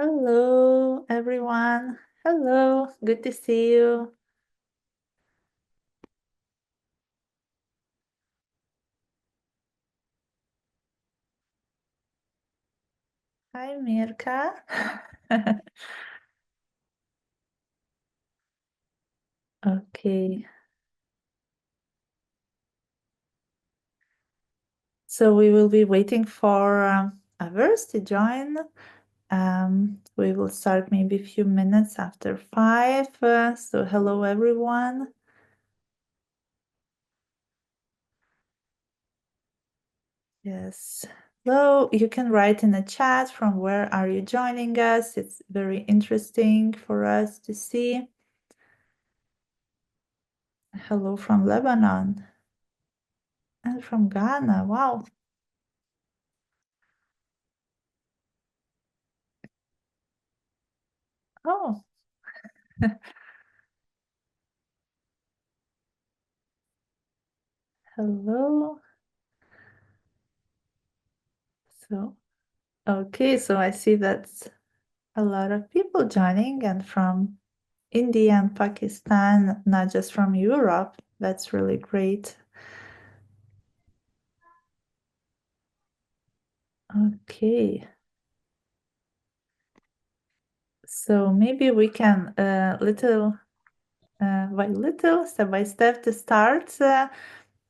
Hello, everyone. Hello, good to see you. Hi, Mirka. Okay, so we will be waiting for others to join. We will start maybe a few minutes after 5. So hello, everyone. Yes. Hello, you can write in the chat from where are you joining us. It's very interesting for us to see. Hello from Lebanon and from Ghana. Wow. Oh, hello. So, okay, so I see that's a lot of people joining and from India and Pakistan, not just from Europe. That's really great. Okay, so maybe we can little by little, step by step to start.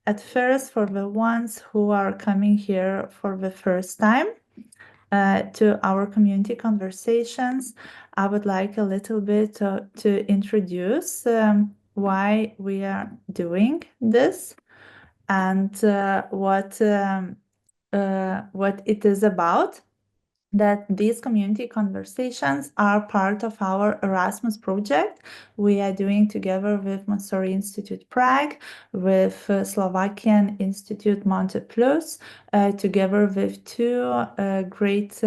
At first, for the ones who are coming here for the first time, to our community conversations, I would like a little bit to introduce why we are doing this and what it is about. That these community conversations are part of our Erasmus project we are doing together with Montessori Institute Prague, with Slovakian Institute Monte Plus, together with two great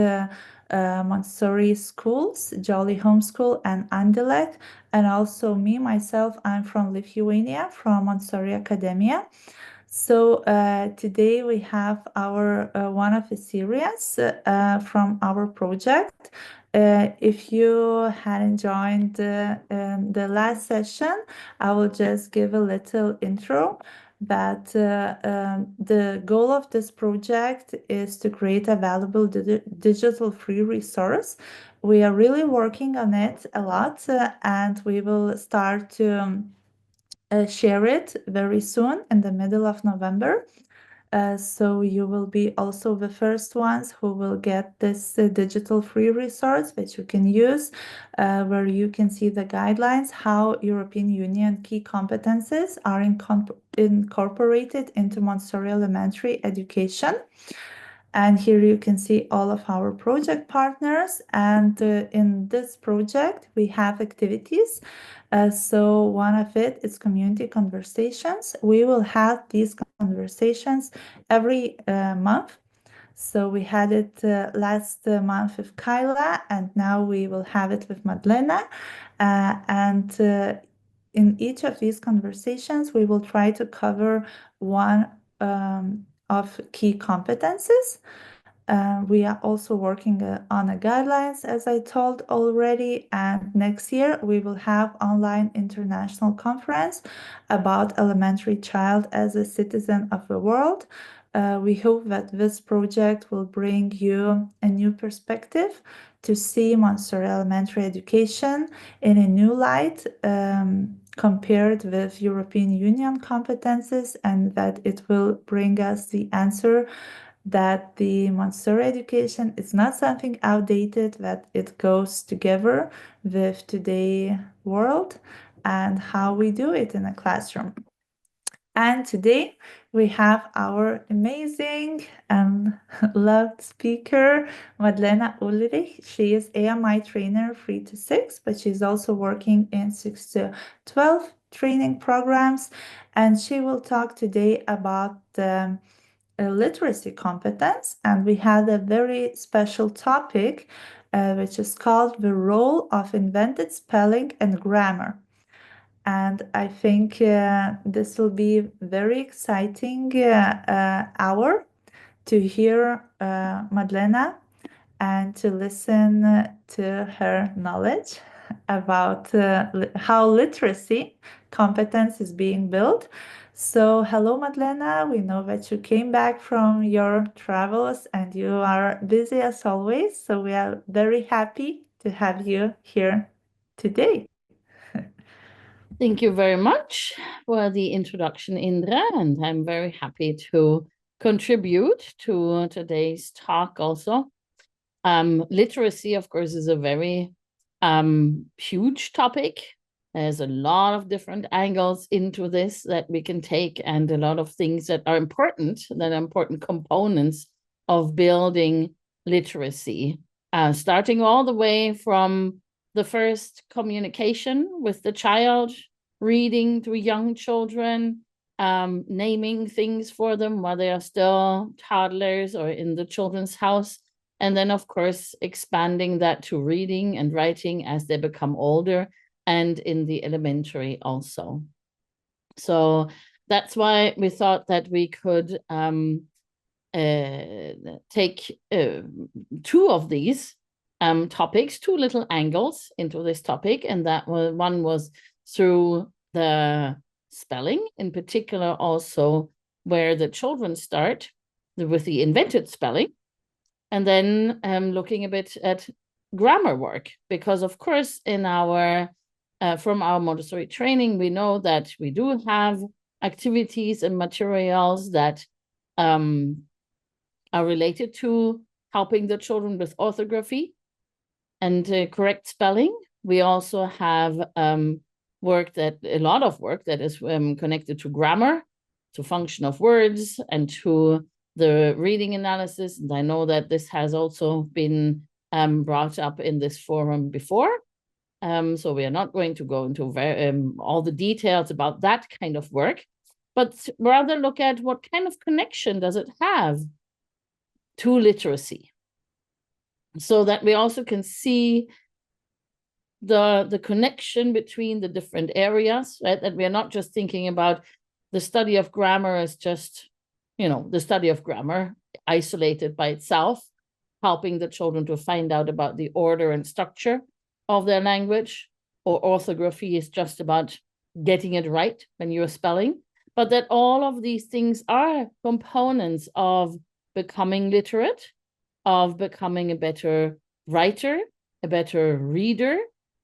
Montessori schools, Jolly Homeschool and Andílek, and also me, myself, I'm from Lithuania, from Montessori Academia. So today we have our one of the series from our project. If you hadn't joined the last session, I will just give a little intro. But the goal of this project is to create a valuable digital free resource. We are really working on it a lot, and we will start to share it very soon in the middle of November. So you will be also the first ones who will get this digital free resource that you can use, where you can see the guidelines, how European Union key competences are incorporated into Montessori elementary education. And here you can see all of our project partners. And in this project, we have activities. So one of it is community conversations. We will have these conversations every month. So we had it last month with Kyla, and now we will have it with Madlena. And in each of these conversations, we will try to cover one of key competences. We are also working on a guidelines, as I told already, and next year we will have online international conference about elementary child as a citizen of the world. We hope that this project will bring you a new perspective to see Montessori elementary education in a new light, compared with European Union competences, and that it will bring us the answer that the Montessori education is not something outdated, that it goes together with today's world and how we do it in a classroom. And today we have our amazing and loved speaker, Madlena Ulrich. She is AMI trainer 3 to 6, but she's also working in 6 to 12 training programs. And she will talk today about the literacy competence, and we had a very special topic, which is called the role of invented spelling and grammar. And I think this will be very exciting hour to hear Madlena and to listen to her knowledge about how literacy competence is being built. So, hello, Madlena. We know that you came back from your travels and you are busy as always. So, we are very happy to have you here today. Thank you very much for the introduction, Indra, and I'm very happy to contribute to today's talk also. Literacy, of course, is a very huge topic. There's a lot of different angles into this that we can take, and a lot of things that are important components of building literacy, starting all the way from the first communication with the child, reading to young children, naming things for them while they are still toddlers or in the children's house. And then, of course, expanding that to reading and writing as they become older and in the elementary also. So that's why we thought that we could take two of these topics, two little angles into this topic. And that one was through the spelling, in particular also where the children start with the invented spelling. And then looking a bit at grammar work, because of course in our from our Montessori training, we know that we do have activities and materials that are related to helping the children with orthography and correct spelling. We also have a lot of work that is connected to grammar, to function of words, and to the reading analysis. And I know that this has also been brought up in this forum before. So we are not going to go into all the details about that kind of work, but rather look at what kind of connection does it have to literacy, so that we also can see the connection between the different areas, right? That we are not just thinking about the study of grammar as just, the study of grammar isolated by itself, helping the children to find out about the order and structure of their language, or orthography is just about getting it right when you're spelling, but that all of these things are components of becoming literate, of becoming a better writer, a better reader,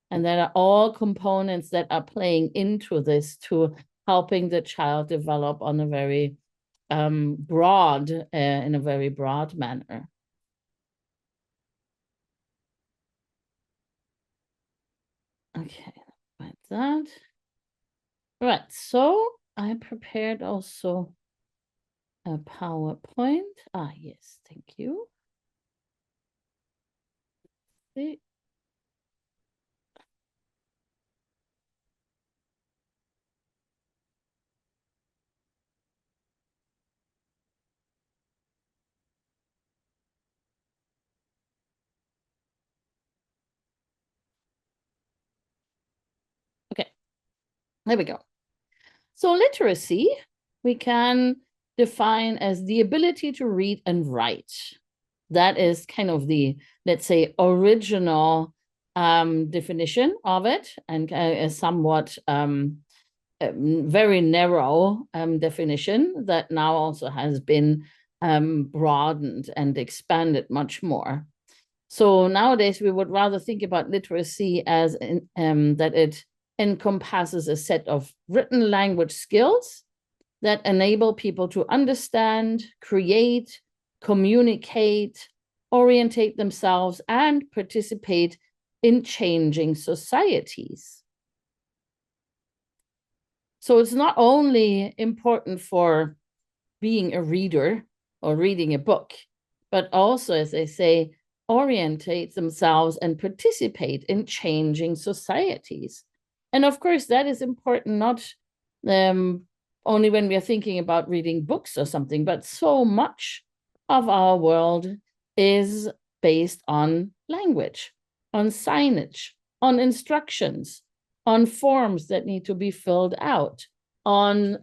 and that are all components that are playing into this to helping the child develop on a very broad, in a very broad manner. Okay, like that. Right, so I prepared also a PowerPoint. Yes, thank you. See. Okay, there we go. So literacy, we can define as the ability to read and write. That is kind of the, let's say, original definition of it, and a somewhat very narrow definition that now also has been broadened and expanded much more. So nowadays we would rather think about literacy as that it encompasses a set of written language skills that enable people to understand, create, communicate, orientate themselves, and participate in changing societies. So it's not only important for being a reader or reading a book, but also, as they say, orientate themselves and participate in changing societies. And of course, that is important not only when we are thinking about reading books or something, but so much of our world is based on language, on signage, on instructions, on forms that need to be filled out, on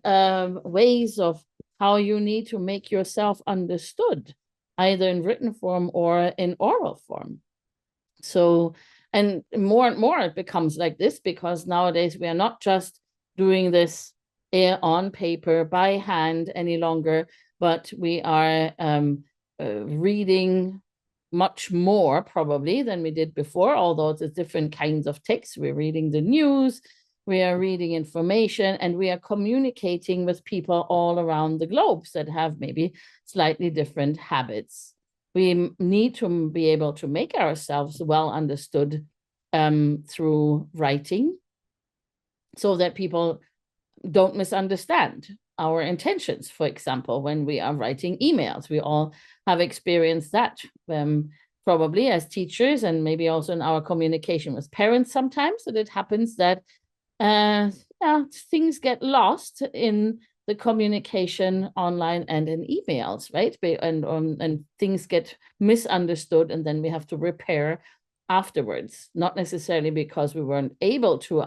ways of how you need to make yourself understood. either in written form or in oral form. So, and more it becomes like this, because nowadays we are not just doing this on paper by hand any longer, but we are reading much more probably than we did before, although it's different kinds of text. We're reading the news, we are reading information, and we are communicating with people all around the globe that have maybe slightly different habits. We need to be able to make ourselves well understood through writing, so that people don't misunderstand our intentions. For example, when we are writing emails, we all have experienced that probably as teachers, and maybe also in our communication with parents sometimes, that it happens that things get lost in the communication online and in emails, right? And things get misunderstood, and then we have to repair afterwards, not necessarily because we weren't able to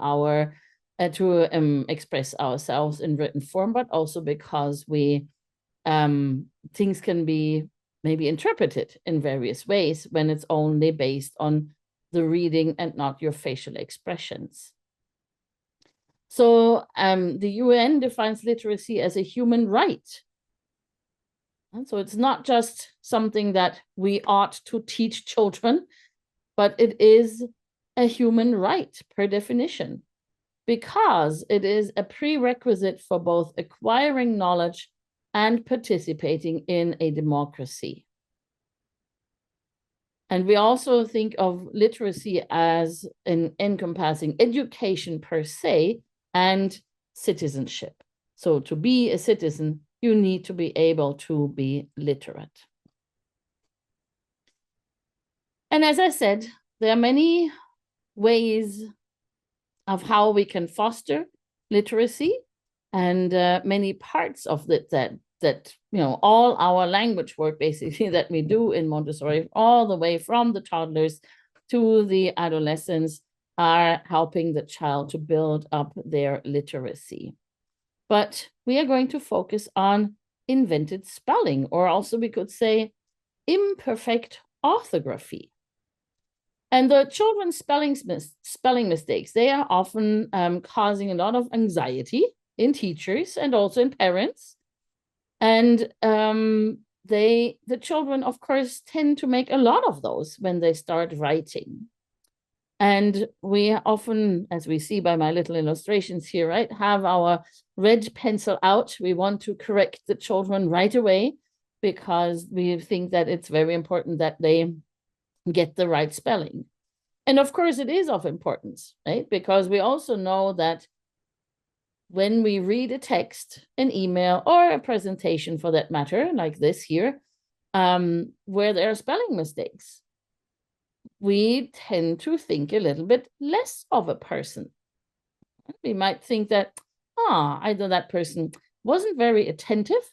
express ourselves in written form, but also because we things can be maybe interpreted in various ways when it's only based on the reading and not your facial expressions. So the UN defines literacy as a human right. And so it's not just something that we ought to teach children, but it is a human right per definition, because it is a prerequisite for both acquiring knowledge and participating in a democracy. And we also think of literacy as encompassing education per se and citizenship. So to be a citizen, you need to be able to be literate. And as I said, there are many ways of how we can foster literacy, and many parts of that all our language work basically that we do in Montessori, all the way from the toddlers to the adolescents, are helping the child to build up their literacy. But we are going to focus on invented spelling, or also we could say imperfect orthography. And the children's spelling mistakes, they are often causing a lot of anxiety in teachers and also in parents. And the children, of course, tend to make a lot of those when they start writing. And we often, as we see by my little illustrations here, right, have our red pencil out. We want to correct the children right away, because we think that it's very important that they get the right spelling. And of course, it is of importance, right? Because we also know that when we read a text, an email, or a presentation for that matter, like this here, where there are spelling mistakes, we tend to think a little bit less of a person. We might think that, either that person wasn't very attentive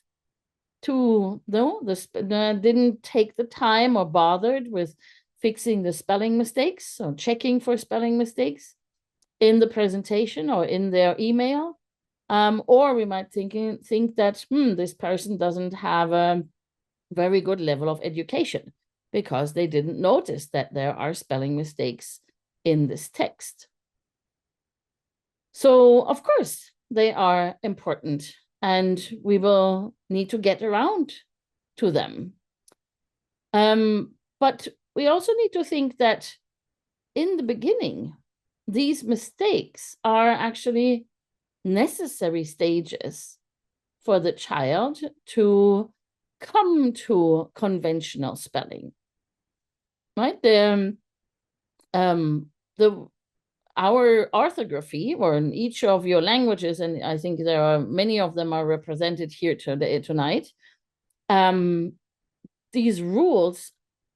to, didn't take the time or bothered with fixing the spelling mistakes or checking for spelling mistakes in the presentation or in their email. Or we might think that this person doesn't have a very good level of education, because they didn't notice that there are spelling mistakes in this text. So, of course, they are important, and we will need to get around to them. But we also need to think that in the beginning, these mistakes are actually necessary stages for the child to come to conventional spelling, right? Our orthography, or in each of your languages, and I think there are many of them are represented here tonight, these rules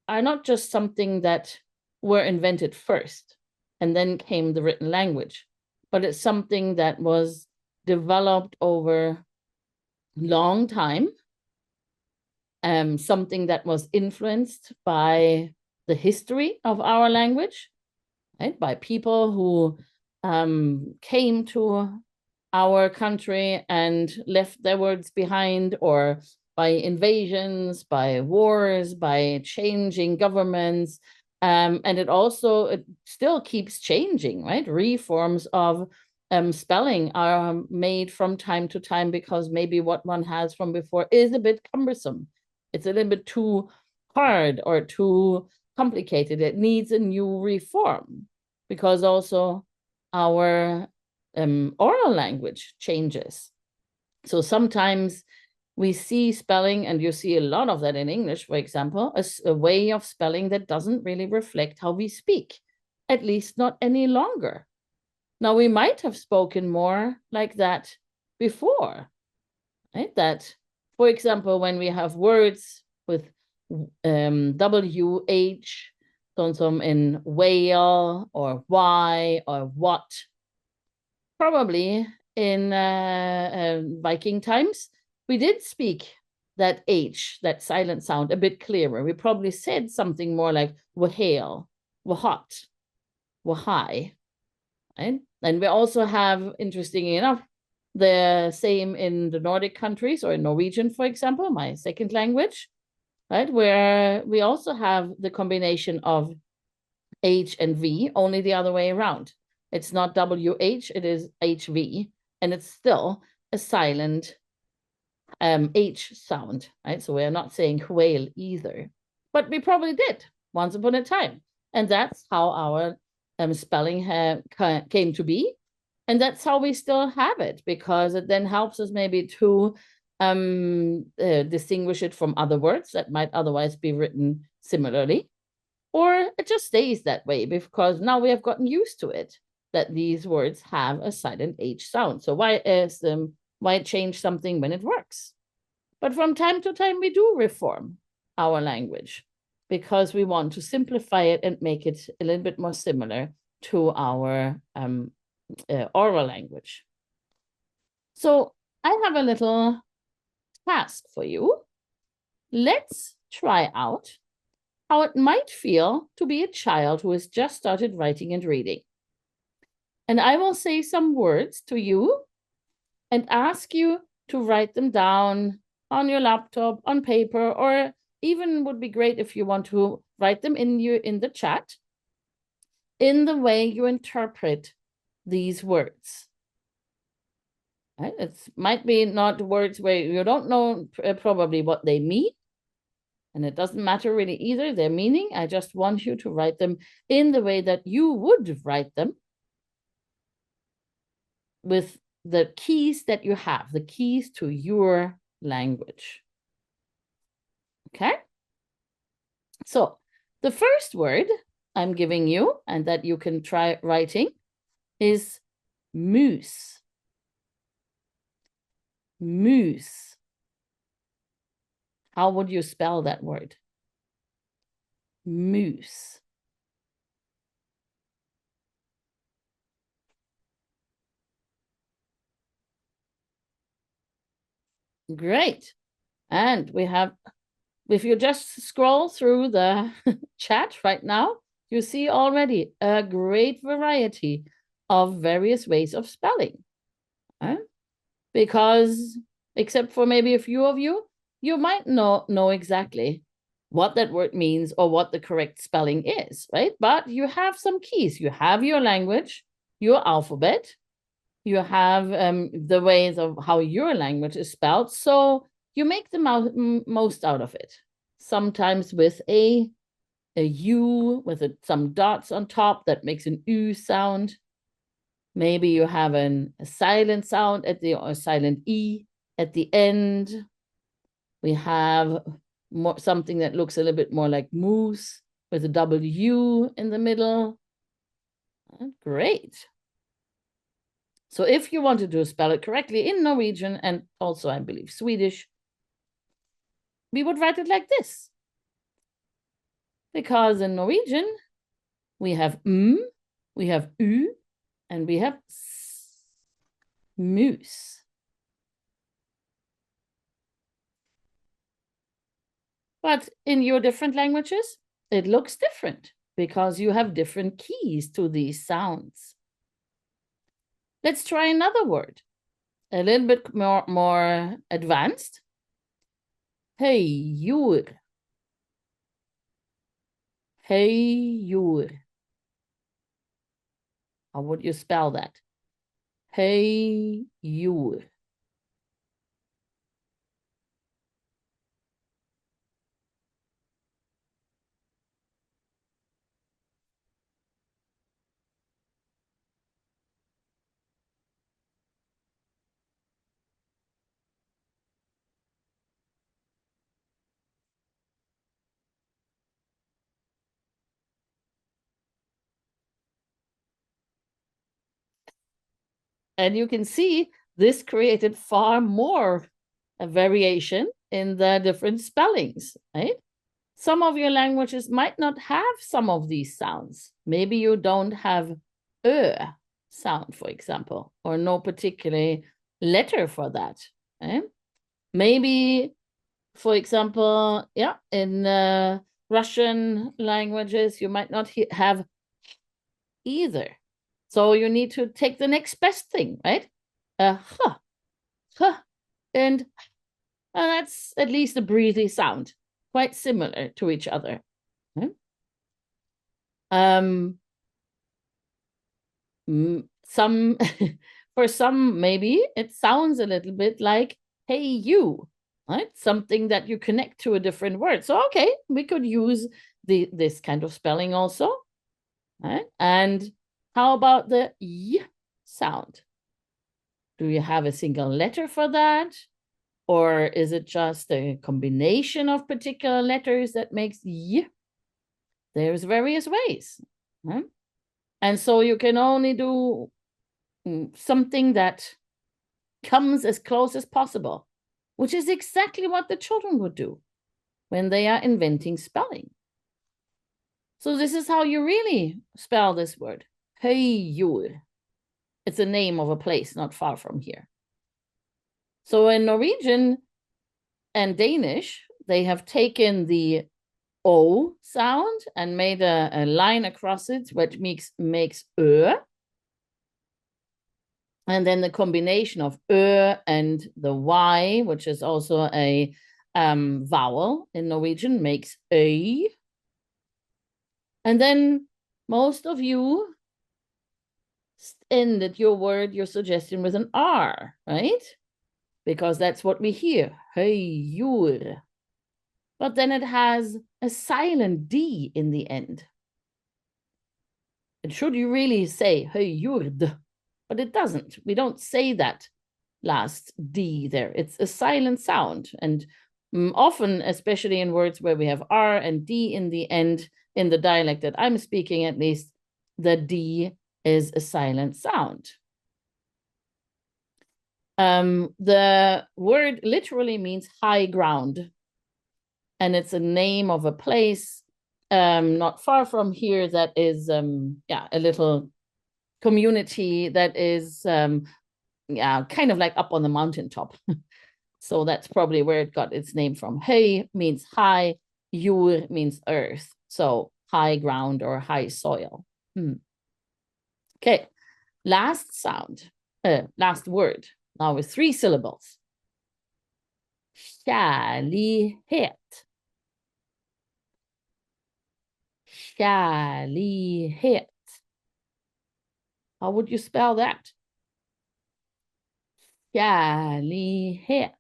are not just something that were invented first and then came the written language, but it's something that was developed over long time, something that was influenced by the history of our language, right? By people who came to our country and left their words behind, or by invasions, by wars, by changing governments. And it still keeps changing, right? Reforms of spelling are made from time to time because maybe what one has from before is a bit cumbersome. It's a little bit too hard or too complicated. It needs a new reform because also our oral language changes. So sometimes we see spelling, and you see a lot of that in English, for example, as a way of spelling that doesn't really reflect how we speak, at least not any longer. Now, we might have spoken more like that before, right? That, for example, when we have words with WH, some in whale or why or what, probably in Viking times, we did speak that H, that silent sound, a bit clearer. We probably said something more like wahale, wahat, wahai, right? And we also have, interestingly enough, the same in the Nordic countries or in Norwegian, for example, my second language, right? Where we also have the combination of H and V, only the other way around. It's not WH, it is HV, and it's still a silent H sound, right? So we're not saying whale either, but we probably did once upon a time. And that's how our spelling came to be. And that's how we still have it, because it then helps us maybe to distinguish it from other words that might otherwise be written similarly. Or it just stays that way because now we have gotten used to it, that these words have a silent H sound. So why change something when it works? But from time to time, we do reform our language because we want to simplify it and make it a little bit more similar to our oral language. So I have a little task for you. Let's try out how it might feel to be a child who has just started writing and reading. And I will say some words to you and ask you to write them down on your laptop, on paper, or even would be great if you want to write them in the chat in the way you interpret these words. Right? It might be not words where you don't know probably what they mean, and it doesn't matter really either, their meaning. I just want you to write them in the way that you would write them with the keys that you have, the keys to your language. Okay? So the first word I'm giving you, and that you can try writing, is moose. Moose. How would you spell that word? Moose. Great. And we have, if you just scroll through the chat right now, you see already a great variety of various ways of spelling. Right? Because except for maybe a few of you, you might not know exactly what that word means or what the correct spelling is, right? But you have some keys. You have your language, your alphabet, you have the ways of how your language is spelled. So you make the most out of it. Sometimes with a U with some dots on top that makes an U sound. Maybe you have a silent sound at the, or silent E at the end. We have something that looks a little bit more like moose with a W in the middle. Great. So if you wanted to spell it correctly in Norwegian and also, I believe, Swedish, we would write it like this. Because in Norwegian, we have we have U, and we have s, moose. But in your different languages, it looks different because you have different keys to these sounds. Let's try another word, a little bit more advanced. Hejur. Hejur. How would you spell that? Hejur. And you can see this created far more a variation in the different spellings, right? Some of your languages might not have some of these sounds. Maybe you don't have sound, for example, or no particular letter for that. Right? Maybe, for example, yeah, in Russian languages, you might not have either. So you need to take the next best thing, right? Huh, huh, and that's at least a breathy sound, quite similar to each other. Right? Some for some maybe it sounds a little bit like hey you, right? Something that you connect to a different word. So okay, we could use this kind of spelling also, right? And how about the y sound? Do you have a single letter for that? Or is it just a combination of particular letters that makes y? There's various ways. Right? And so you can only do something that comes as close as possible, which is exactly what the children would do when they are inventing spelling. So this is how you really spell this word. Høyjord. It's a name of a place not far from here. So in Norwegian and Danish, they have taken the O sound and made a line across it, which makes Ø. And then the combination of Ø and the Y, which is also a vowel in Norwegian, makes Øy. And then most of you ended your word, your suggestion with an R, right? Because that's what we hear, Høyjord. But then it has a silent D in the end. And should you really say Høyjord? But it doesn't. We don't say that last D there. It's a silent sound. And often, especially in words where we have R and D in the end, in the dialect that I'm speaking at least, the D is a silent sound. The word literally means high ground. And it's a name of a place not far from here that is, a little community that is, kind of like up on the mountaintop. So that's probably where it got its name from. Høy means high, jord means earth. So high ground or high soil. Okay, last sound, last word. Now with 3 syllables. Kjærlighet. Kjærlighet. How would you spell that? Kjærlighet.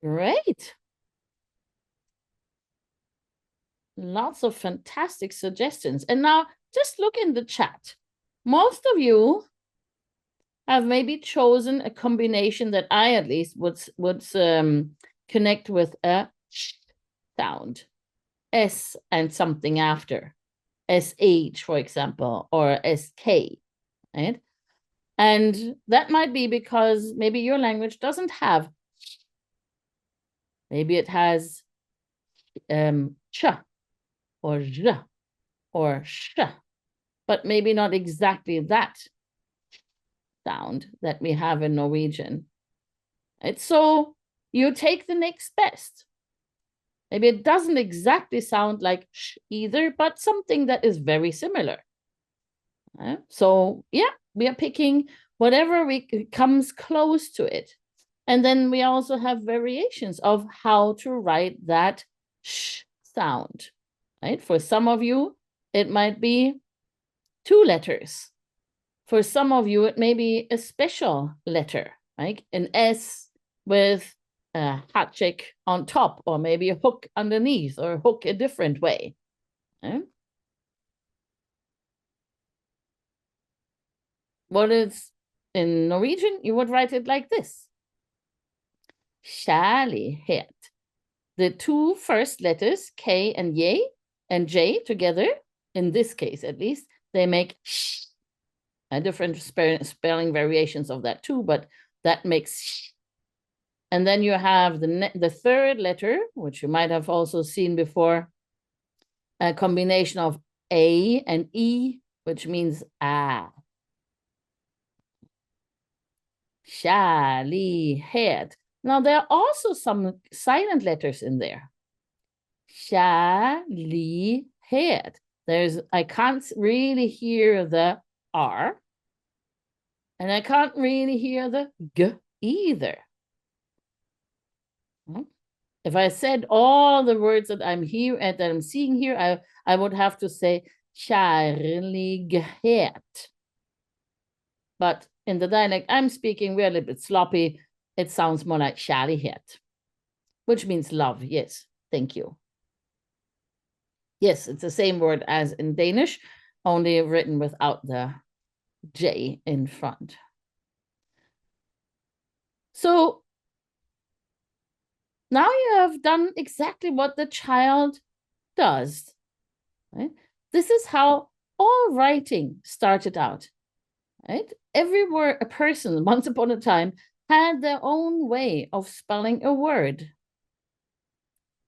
Great. Lots of fantastic suggestions. And now just look in the chat. Most of you have maybe chosen a combination that I at least would connect with a sh sound. S and something after. SH, for example, or SK, right? And that might be because maybe your language doesn't have. Maybe it has ch or j. or sh, but maybe not exactly that sound that we have in Norwegian. Right? So you take the next best. Maybe it doesn't exactly sound like sh either, but something that is very similar. So yeah, we are picking whatever comes close to it. And then we also have variations of how to write that sh sound, right? For some of you, it might be 2 letters. For some of you, it may be a special letter, like an S with a hatchik on top, or maybe a hook underneath, or hook a different way. Okay? What is in Norwegian? You would write it like this. Kjærlighet. The 2 first letters, K and J together, in this case at least, they make sh. Different spelling variations of that too, but that makes sh. And then you have the third letter, which you might have also seen before, a combination of A and E, which means ah. Kjærlighet. Now, there are also some silent letters in there. Kjærlighet. I can't really hear the R, and I can't really hear the G either. If I said all the words that I'm seeing here, I would have to say kjærlighet. But in the dialect I'm speaking, we're a little bit sloppy. It sounds more like kjærlighet, which means love. Yes, thank you. Yes, it's the same word as in Danish, only written without the J in front. So now you have done exactly what the child does. Right? This is how all writing started out. Right? A person, once upon a time, had their own way of spelling a word.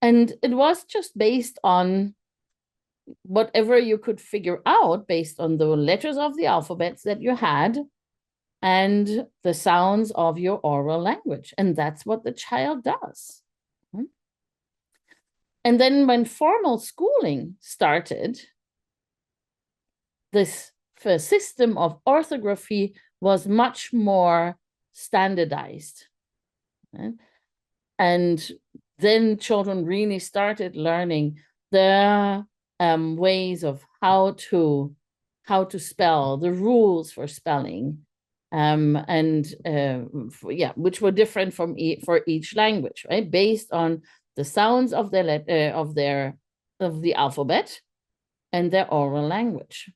And it was just based on whatever you could figure out based on the letters of the alphabets that you had and the sounds of your oral language. And that's what the child does. And then when formal schooling started, this system of orthography was much more standardized. And then children really started learning the ways of how to spell, the rules for spelling, which were different for each language, right? Based on the sounds of the alphabet and their oral language.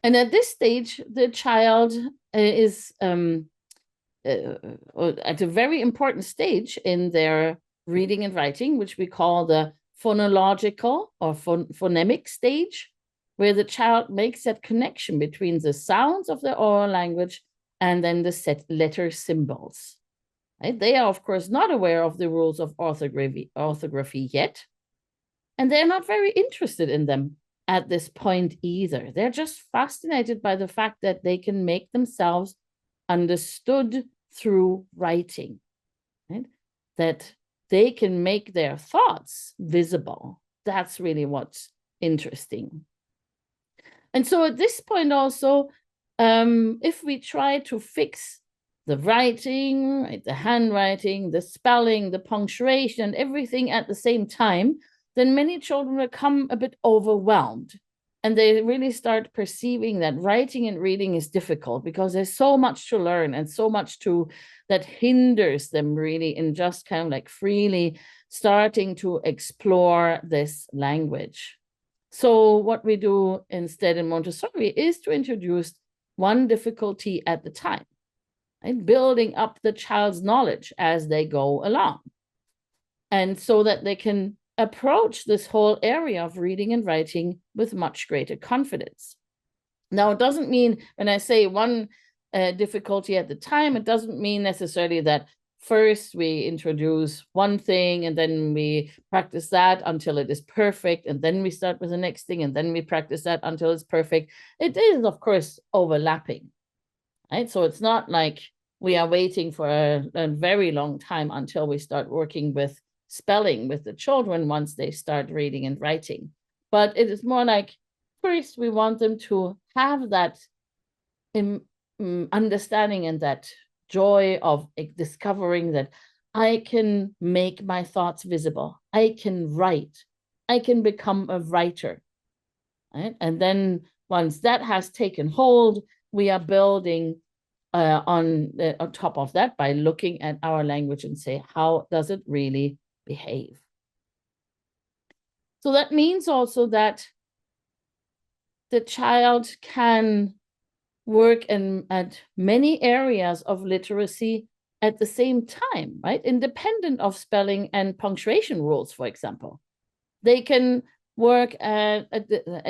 And at this stage, the child is at a very important stage in their reading and writing, which we call the phonological or phonemic stage, where the child makes that connection between the sounds of the oral language and then the letter symbols. Right? They are, of course, not aware of the rules of orthography yet, and they're not very interested in them at this point either. They're just fascinated by the fact that they can make themselves understood through writing, right? That they can make their thoughts visible. That's really what's interesting. And so at this point also, if we try to fix the writing, right, the handwriting, the spelling, the punctuation, everything at the same time, then many children will become a bit overwhelmed. And they really start perceiving that writing and reading is difficult because there's so much to learn and so much that hinders them really in just kind of like freely starting to explore this language. So what we do instead in Montessori is to introduce one difficulty at a time, right? Building up the child's knowledge as they go along. And so that they can approach this whole area of reading and writing with much greater confidence. Now, it doesn't mean when I say one difficulty at the time, it doesn't mean necessarily that first we introduce one thing and then we practice that until it is perfect, and then we start with the next thing and then we practice that until it's perfect. It is, of course, overlapping, right? So it's not like we are waiting for a very long time until we start working with spelling with the children once they start reading and writing. But it is more like, first, we want them to have that understanding and that joy of discovering that I can make my thoughts visible. I can write. I can become a writer. Right? And then once that has taken hold, we are building on top of that by looking at our language and say, how does it really behave? So that means also that the child can work at many areas of literacy at the same time, right? Independent of spelling and punctuation rules, for example. They can work at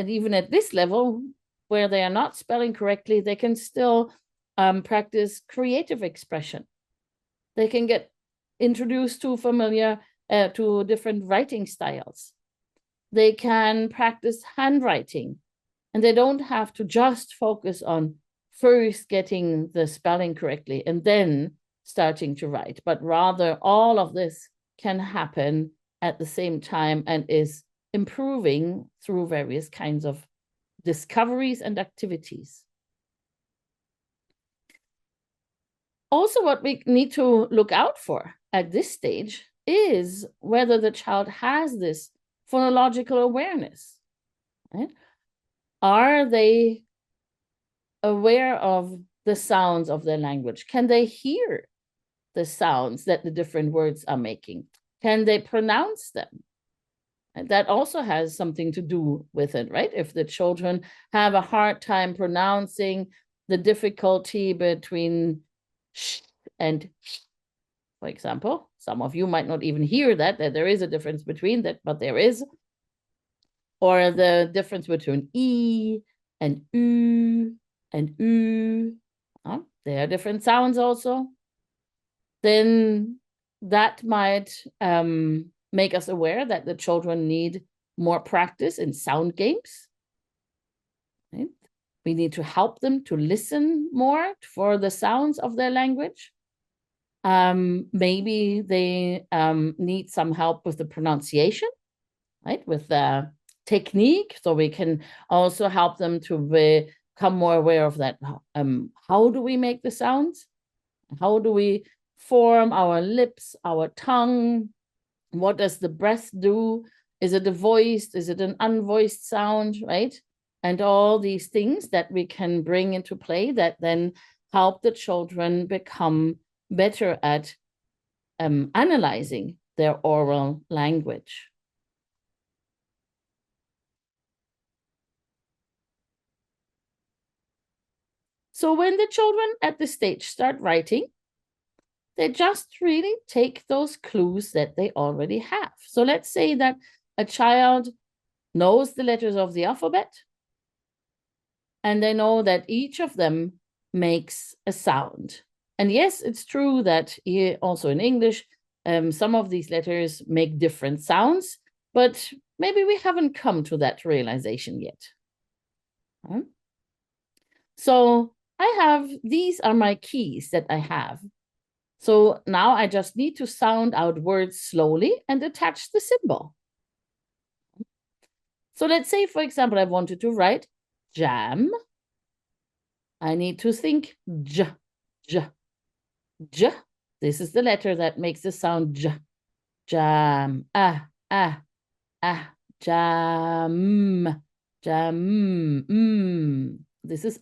even at this level where they are not spelling correctly, they can still practice creative expression. They can get introduced to to different writing styles. They can practice handwriting, and they don't have to just focus on first getting the spelling correctly and then starting to write, but rather all of this can happen at the same time and is improving through various kinds of discoveries and activities. Also, what we need to look out for at this stage is whether the child has this phonological awareness. Right? Are they aware of the sounds of their language? Can they hear the sounds that the different words are making? Can they pronounce them? And that also has something to do with it, right? If the children have a hard time pronouncing the difficulty between sh and sh, for example, some of you might not even hear that there is a difference between that, but there is. Or the difference between e and u and u. There are different sounds also. Then that might make us aware that the children need more practice in sound games. Right? We need to help them to listen more for the sounds of their language. Maybe they need some help with the pronunciation, right? With the technique, so we can also help them to become more aware of that. How do we make the sounds? How do we form our lips, our tongue? What does the breath do? Is it a voiced? Is it an unvoiced sound, right? And all these things that we can bring into play that then help the children become better at analyzing their oral language. So when the children at this stage start writing, they just really take those clues that they already have. So let's say that a child knows the letters of the alphabet, and they know that each of them makes a sound. And yes, it's true that here also in English, some of these letters make different sounds, but maybe we haven't come to that realization yet. So these are my keys that I have. So now I just need to sound out words slowly and attach the symbol. So let's say, for example, I wanted to write jam. I need to think j, j, j. This is the letter that makes the sound j. Jam, jam, jam, This is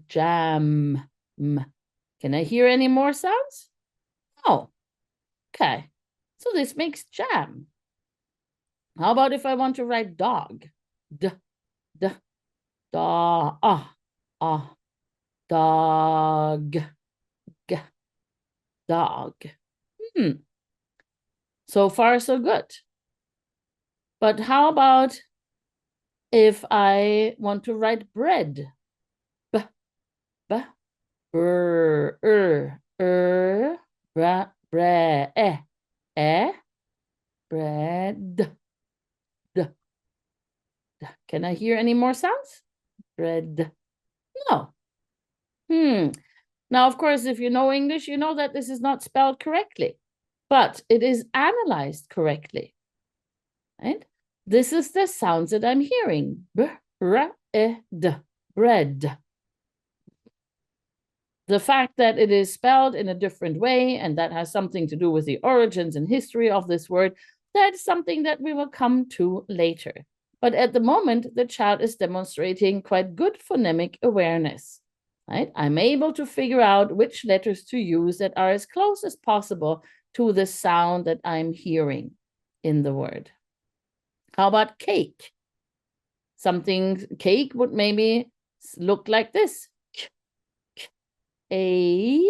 jam, Can I hear any more sounds? Oh, okay. So this makes jam. How about if I want to write dog? D, d, da, dog, g, dog. So far, so good. But how about if I want to write bread? B, b, bread. Can I hear any more sounds? Bread. No. Now, of course, if you know English, you know that this is not spelled correctly, but it is analyzed correctly. Right? This is the sounds that I'm hearing. Bread. The fact that it is spelled in a different way, and that has something to do with the origins and history of this word, that's something that we will come to later. But at the moment, the child is demonstrating quite good phonemic awareness. Right? I'm able to figure out which letters to use that are as close as possible to the sound that I'm hearing in the word. How about cake? Cake would maybe look like this. A,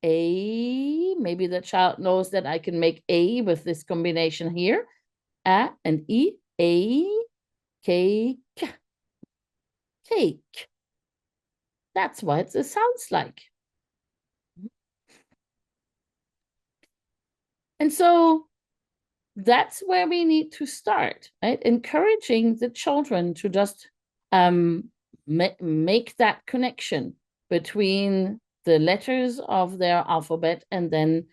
maybe the child knows that I can make A with this combination here. A and E, A, cake, cake. That's what it sounds like. And so that's where we need to start, right? Encouraging the children to just make that connection between the letters of their alphabet and then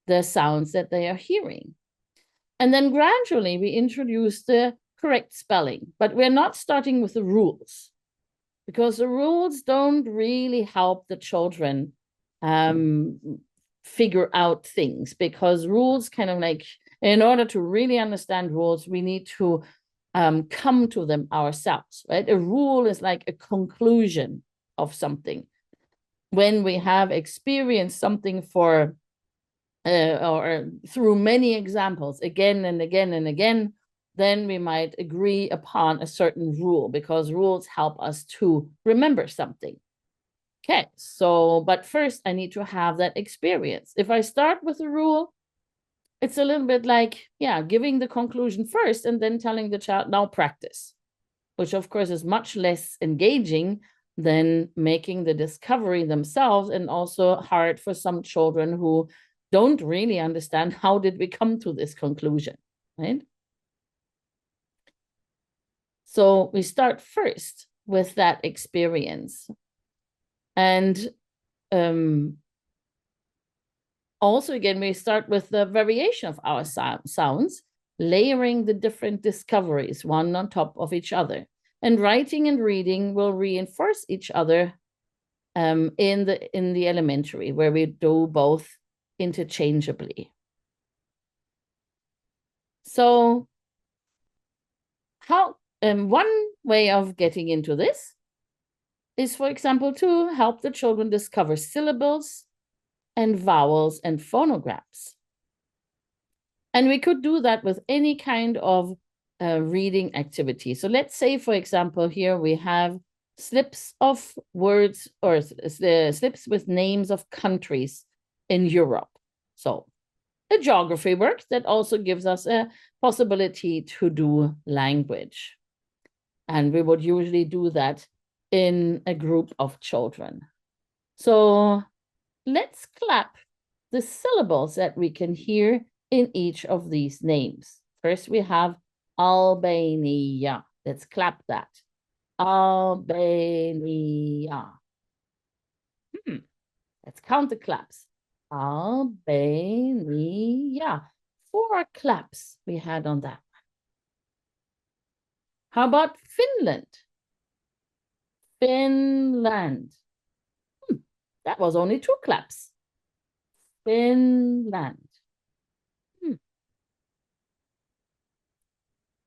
the sounds that they are hearing. And then gradually we introduce the correct spelling, but we're not starting with the rules, because the rules don't really help the children figure out things, because rules kind of like, in order to really understand rules, we need to come to them ourselves, right? A rule is like a conclusion of something. When we have experienced something for or through many examples again and again and again, then we might agree upon a certain rule, because rules help us to remember something. Okay, so, but first I need to have that experience. If I start with a rule, it's a little bit like, yeah, giving the conclusion first and then telling the child, now practice, which of course is much less engaging than making the discovery themselves, and also hard for some children who don't really understand how did we come to this conclusion, right? So we start first with that experience. And also, again, we start with the variation of our sounds, layering the different discoveries one on top of each other. And writing and reading will reinforce each other in the elementary, where we do both interchangeably. So one way of getting into this is, for example, to help the children discover syllables and vowels and phonograms. And we could do that with any kind of reading activity. So let's say, for example, here we have slips of words, or slips with names of countries in Europe. So a geography work that also gives us a possibility to do language. And we would usually do that in a group of children. So let's clap the syllables that we can hear in each of these names. First, we have Albania. Let's clap that. Albania. Let's count the claps. Albania. 4 claps we had on that one. How about Finland? Finland. That was only 2 claps. Finland.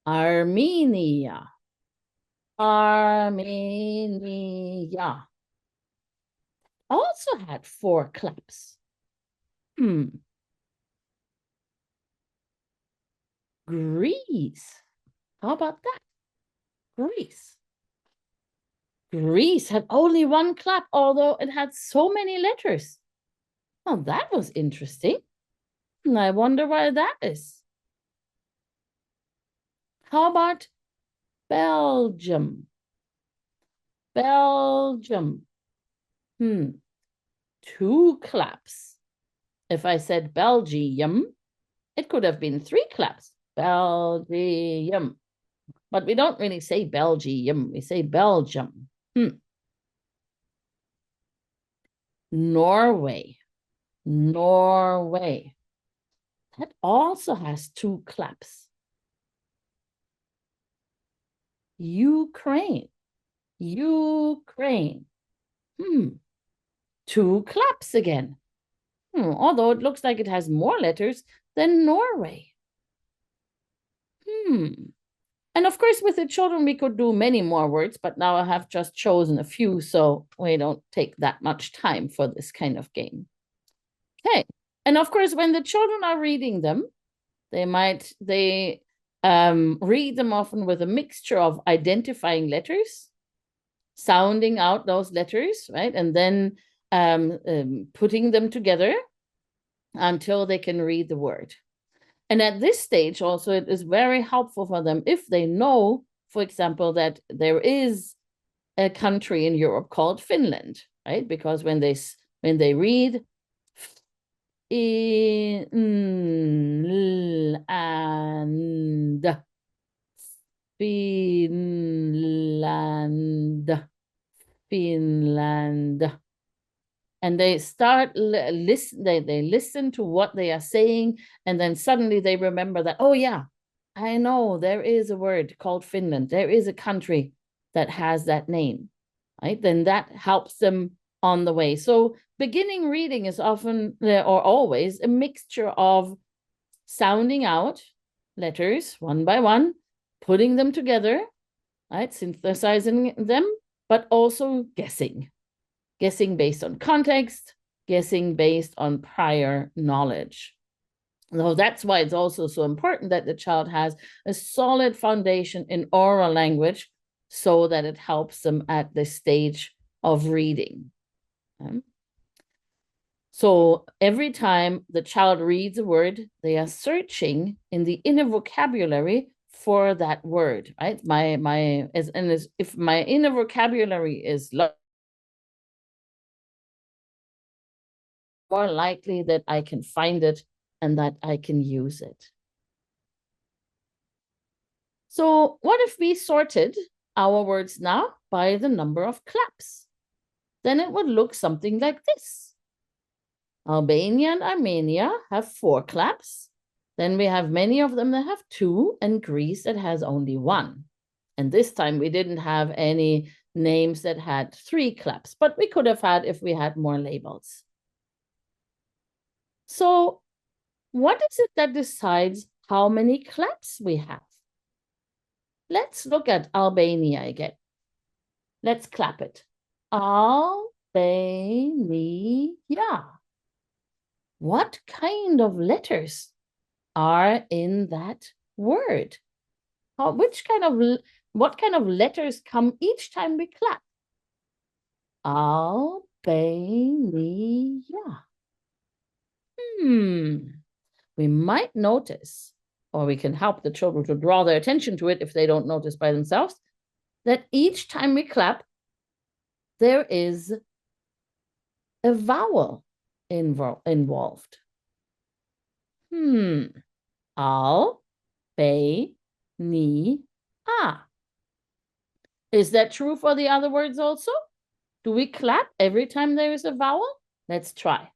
Armenia. Armenia. Also had 4 claps. Greece. How about that? Greece. Greece had only 1 clap, although it had so many letters. Well, that was interesting. And I wonder why that is. How about Belgium? Belgium. 2 claps. If I said Belgium, it could have been 3 claps. Belgium. But we don't really say Belgium, we say Belgium. Norway. Norway. That also has 2 claps. Ukraine. Ukraine. 2 claps again. Although it looks like it has more letters than Norway. And of course, with the children, we could do many more words, but now I have just chosen a few, so we don't take that much time for this kind of game. Okay. And of course, when the children are reading them, they read them often with a mixture of identifying letters, sounding out those letters, right? And then putting them together until they can read the word. And at this stage also, it is very helpful for them if they know, for example, that there is a country in Europe called Finland, right? Because when they read Finland, Finland, Finland, and they start they listen to what they are saying, and then suddenly they remember that, oh yeah, I know there is a word called Finland, there is a country that has that name, right? Then that helps them on the way. So beginning reading is often or always a mixture of sounding out letters one by one, putting them together, right, synthesizing them, but also guessing based on context, guessing based on prior knowledge. So that's why it's also so important that the child has a solid foundation in oral language so that it helps them at the stage of reading. So every time the child reads a word, they are searching in the inner vocabulary for that word, right? If my inner vocabulary is low, more likely that I can find it and that I can use it. So what if we sorted our words now by the number of claps? Then it would look something like this. Albania and Armenia have 4 claps. Then we have many of them that have 2, and Greece that has only 1. And this time we didn't have any names that had 3 claps, but we could have had if we had more labels. So what is it that decides how many claps we have? Let's look at Albania again. Let's clap it. Albania. What kind of letters are in that word? What kind of letters come each time we clap? Albania. We might notice, or we can help the children to draw their attention to it if they don't notice by themselves, that each time we clap, there is a vowel involved. Al, be, ni, a. Is that true for the other words also? Do we clap every time there is a vowel? Let's try.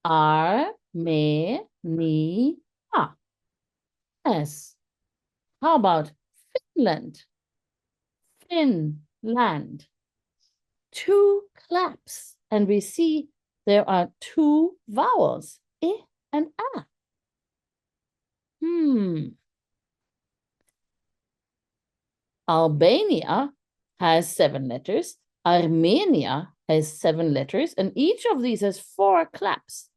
Ar, me, ni, a. Yes. How about Finland? Finland. 2 claps, and we see there are 2 vowels, I and A. Albania has 7 letters. Armenia has 7 letters, and each of these has 4 claps.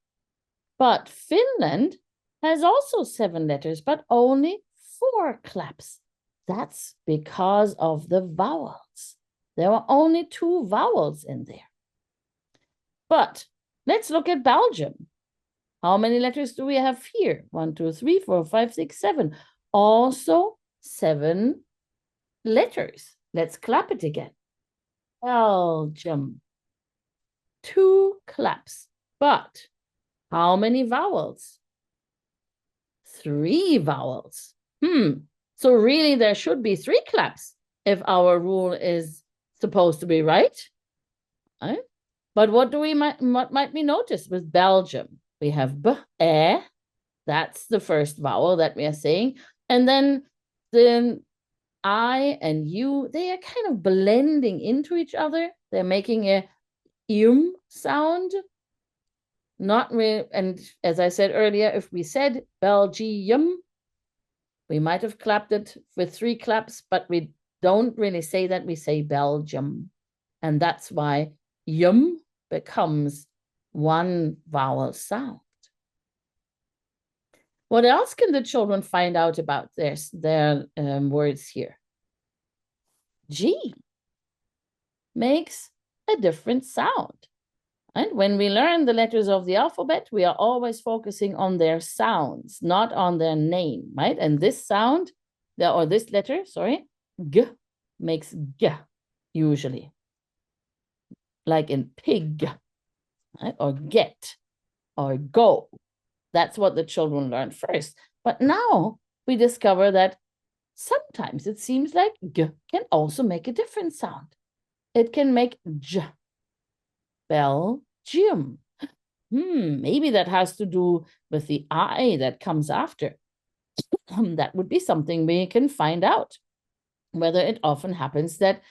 But Finland has also 7 letters, but only 4 claps. That's because of the vowels. There are only 2 vowels in there. But let's look at Belgium. How many letters do we have here? 1, 2, 3, 4, 5, 6, 7. Also 7 letters. Let's clap it again. Belgium. 2 claps. But How many vowels? 3 vowels. So really there should be 3 claps if our rule is supposed to be right. But what might we notice with Belgium? We have b, e, that's the first vowel that we are saying. And then the I and U, they are kind of blending into each other. They're making a sound. Not really, and as I said earlier, if we said Belgium, we might have clapped it with 3 claps, but we don't really say that, we say Belgium. And that's why yum becomes 1 vowel sound. What else can the children find out about their words here? G makes a different sound. And when we learn the letters of the alphabet, we are always focusing on their sounds, not on their name, right? And this sound, or this letter, sorry, G, makes G, usually. Like in pig, right? Or get, or go. That's what the children learn first. But now we discover that sometimes it seems like G can also make a different sound. It can make J, Belgium. Maybe that has to do with the I that comes after. That would be something we can find out. Whether it often happens that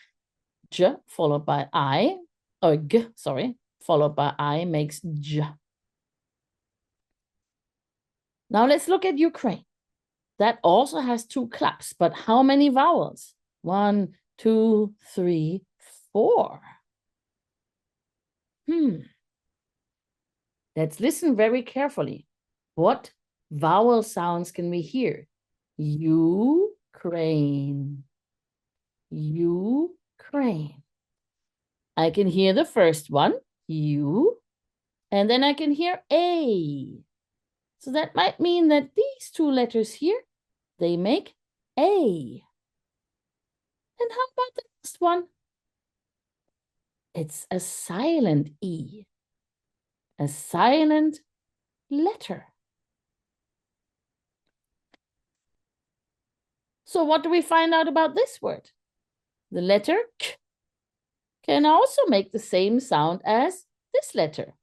J followed by I, or G, sorry, followed by I makes J. Now let's look at Ukraine. That also has 2 claps, but how many vowels? 1, 2, 3, 4. Let's listen very carefully. What vowel sounds can we hear? Ukraine. Ukraine. I can hear the first one, U, and then I can hear A. So that might mean that these 2 letters here, they make A. And how about the next one? It's a silent E. A silent letter. So what do we find out about this word? The letter K can also make the same sound as this letter,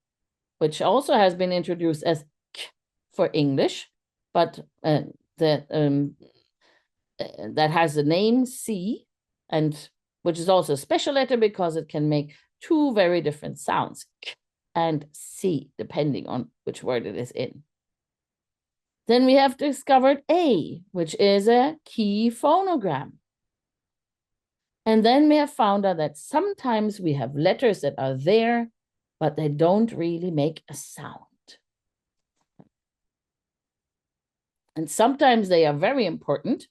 which also has been introduced as K for English, but that has the name C, and which is also a special letter because it can make 2 very different sounds, K and C, depending on which word it is in. Then we have discovered A, which is a key phonogram. And then we have found out that sometimes we have letters that are there, but they don't really make a sound. And sometimes they are very important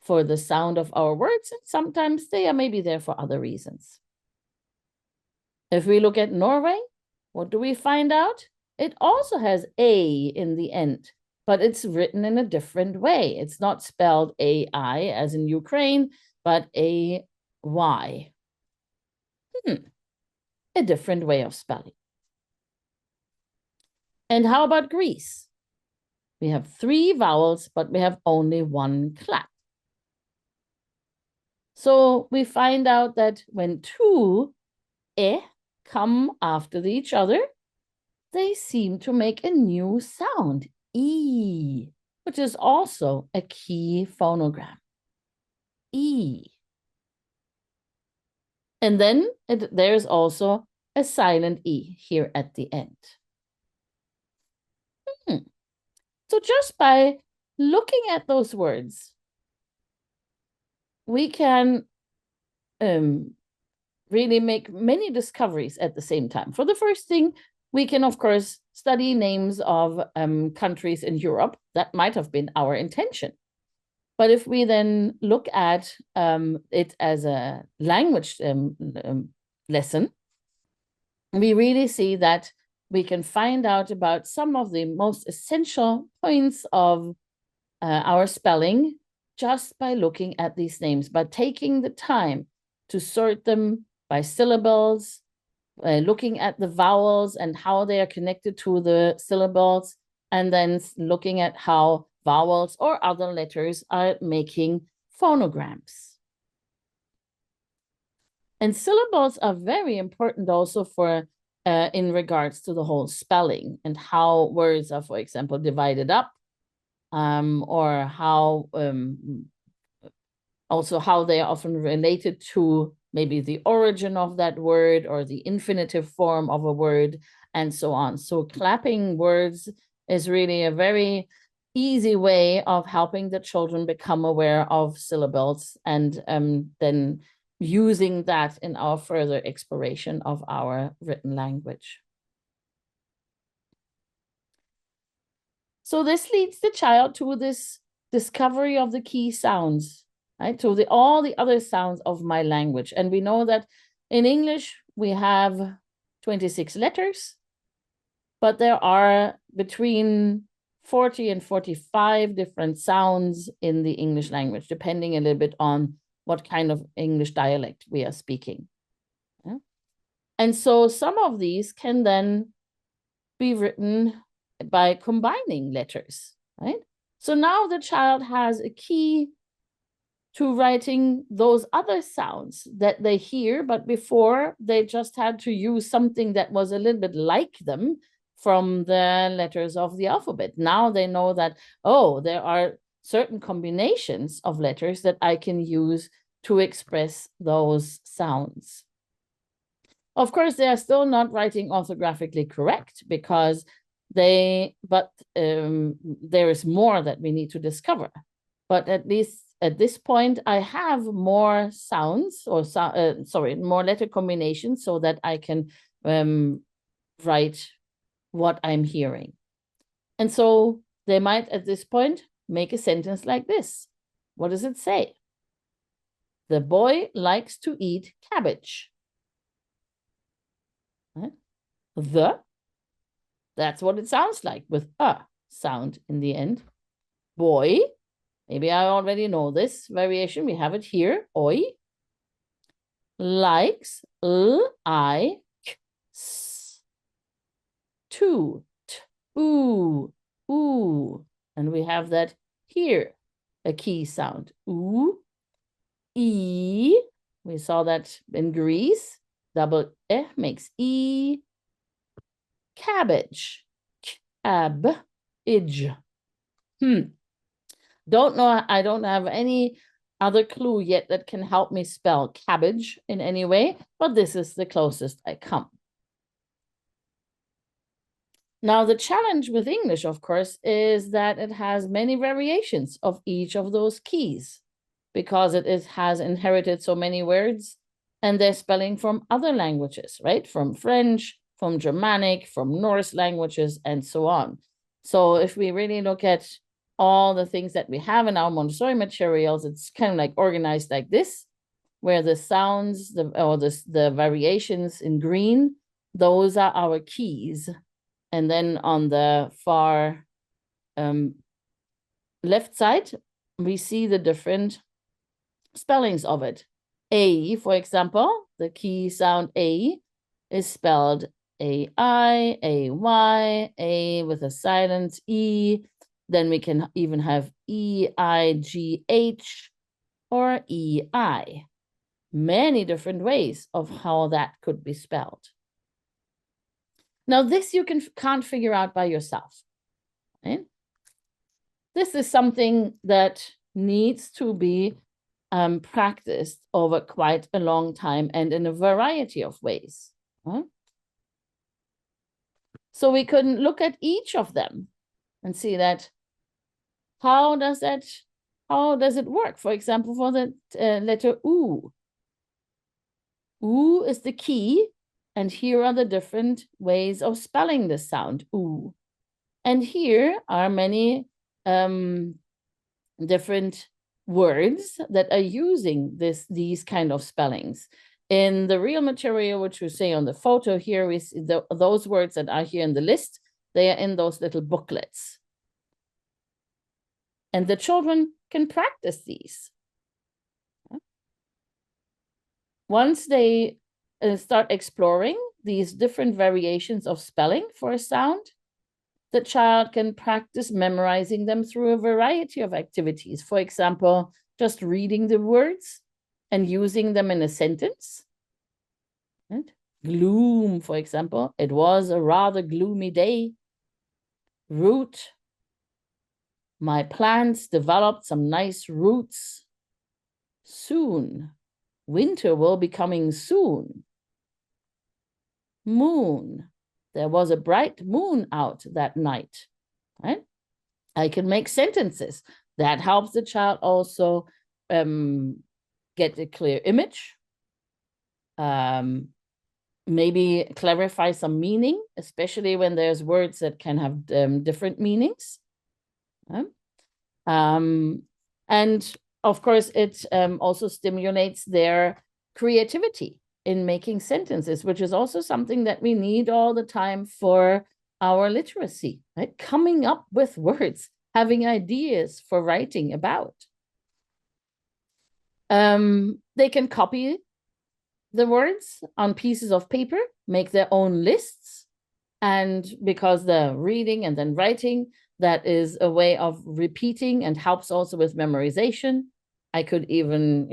for the sound of our words, and sometimes they are maybe there for other reasons. If we look at Norway, what do we find out? It also has A in the end, but it's written in a different way. It's not spelled A-I as in Ukraine, but A-Y. A different way of spelling. And how about Greece? We have 3 vowels, but we have only 1 clap. So we find out that when 2 E come after each other, they seem to make a new sound, E, which is also a key phonogram, E. And then there's also a silent E here at the end. So just by looking at those words, we can really make many discoveries at the same time. For the first thing, we can, of course, study names of countries in Europe. That might have been our intention. But if we then look at it as a language lesson, we really see that we can find out about some of the most essential points of our spelling just by looking at these names, by taking the time to sort them by syllables, looking at the vowels and how they are connected to the syllables, and then looking at how vowels or other letters are making phonograms. And syllables are very important also for in regards to the whole spelling and how words are, for example, divided up, or how also how they are often related to maybe the origin of that word or the infinitive form of a word and so on. So clapping words is really a very easy way of helping the children become aware of syllables, and then using that in our further exploration of our written language. So this leads the child to this discovery of the key sounds, right? So all the other sounds of my language. And we know that in English, we have 26 letters, but there are between 40 and 45 different sounds in the English language, depending a little bit on what kind of English dialect we are speaking. Yeah? And so some of these can then be written by combining letters, right? So now the child has a key to writing those other sounds that they hear, but before they just had to use something that was a little bit like them from the letters of the alphabet. Now they know that, oh, there are certain combinations of letters that I can use to express those sounds. Of course, they are still not writing orthographically correct because there is more that we need to discover. But at least at this point, I have more sounds or more letter combinations so that I can write what I'm hearing. And so they might at this point make a sentence like this. What does it say? The boy likes to eat cabbage. That's what it sounds like with a sound in the end. Boy, maybe I already know this variation. We have it here. Oi. Likes, I, k, s. To, t, ooh, ooh. And we have that here, a key sound. Ooh, e. We saw that in Greece. Double e makes e. Cabbage. Cab-age. Don't know, I don't have any other clue yet that can help me spell cabbage in any way, but this is the closest I come. Now, the challenge with English, of course, is that it has many variations of each of those keys because it has inherited so many words and they're spelling from other languages, right? From French, from Germanic, from Norse languages, and so on. So if we really look at all the things that we have in our Montessori materials, it's kind of like organized like this, where the sounds, the variations in green, those are our keys. And then on the far left side, we see the different spellings of it. A, for example, the key sound A is spelled A-I, A-Y, A with a silent E. Then we can even have E-I-G-H or E-I. Many different ways of how that could be spelled. Now, this you can't figure out by yourself. Right? This is something that needs to be practiced over quite a long time and in a variety of ways. Right? So we can look at each of them and see that how does it work? For example, for the letter U. U is the key, and here are the different ways of spelling the sound U. And here are many different words that are using these kind of spellings. In the real material, which we see on the photo here, we see those words that are here in the list, they are in those little booklets. And the children can practice these. Once they start exploring, these different variations of spelling for a sound, the child can practice memorizing them through a variety of activities. For example, just reading the words and using them in a sentence. Right? Gloom, for example, it was a rather gloomy day. Root, my plants developed some nice roots. Soon, winter will be coming soon. Moon, there was a bright moon out that night, right? I can make sentences. That helps the child also get a clear image, maybe clarify some meaning, especially when there's words that can have different meanings. And of course, it also stimulates their creativity in making sentences, which is also something that we need all the time for our literacy, right? Coming up with words, having ideas for writing about. They can copy the words on pieces of paper, make their own lists. And because they're reading and then writing, that is a way of repeating and helps also with memorization. I could even,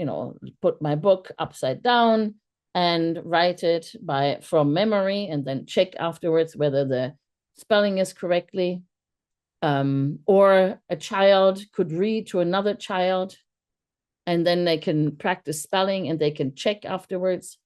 put my book upside down and write it from memory and then check afterwards whether the spelling is correctly. Or a child could read to another child and then they can practice spelling and they can check afterwards.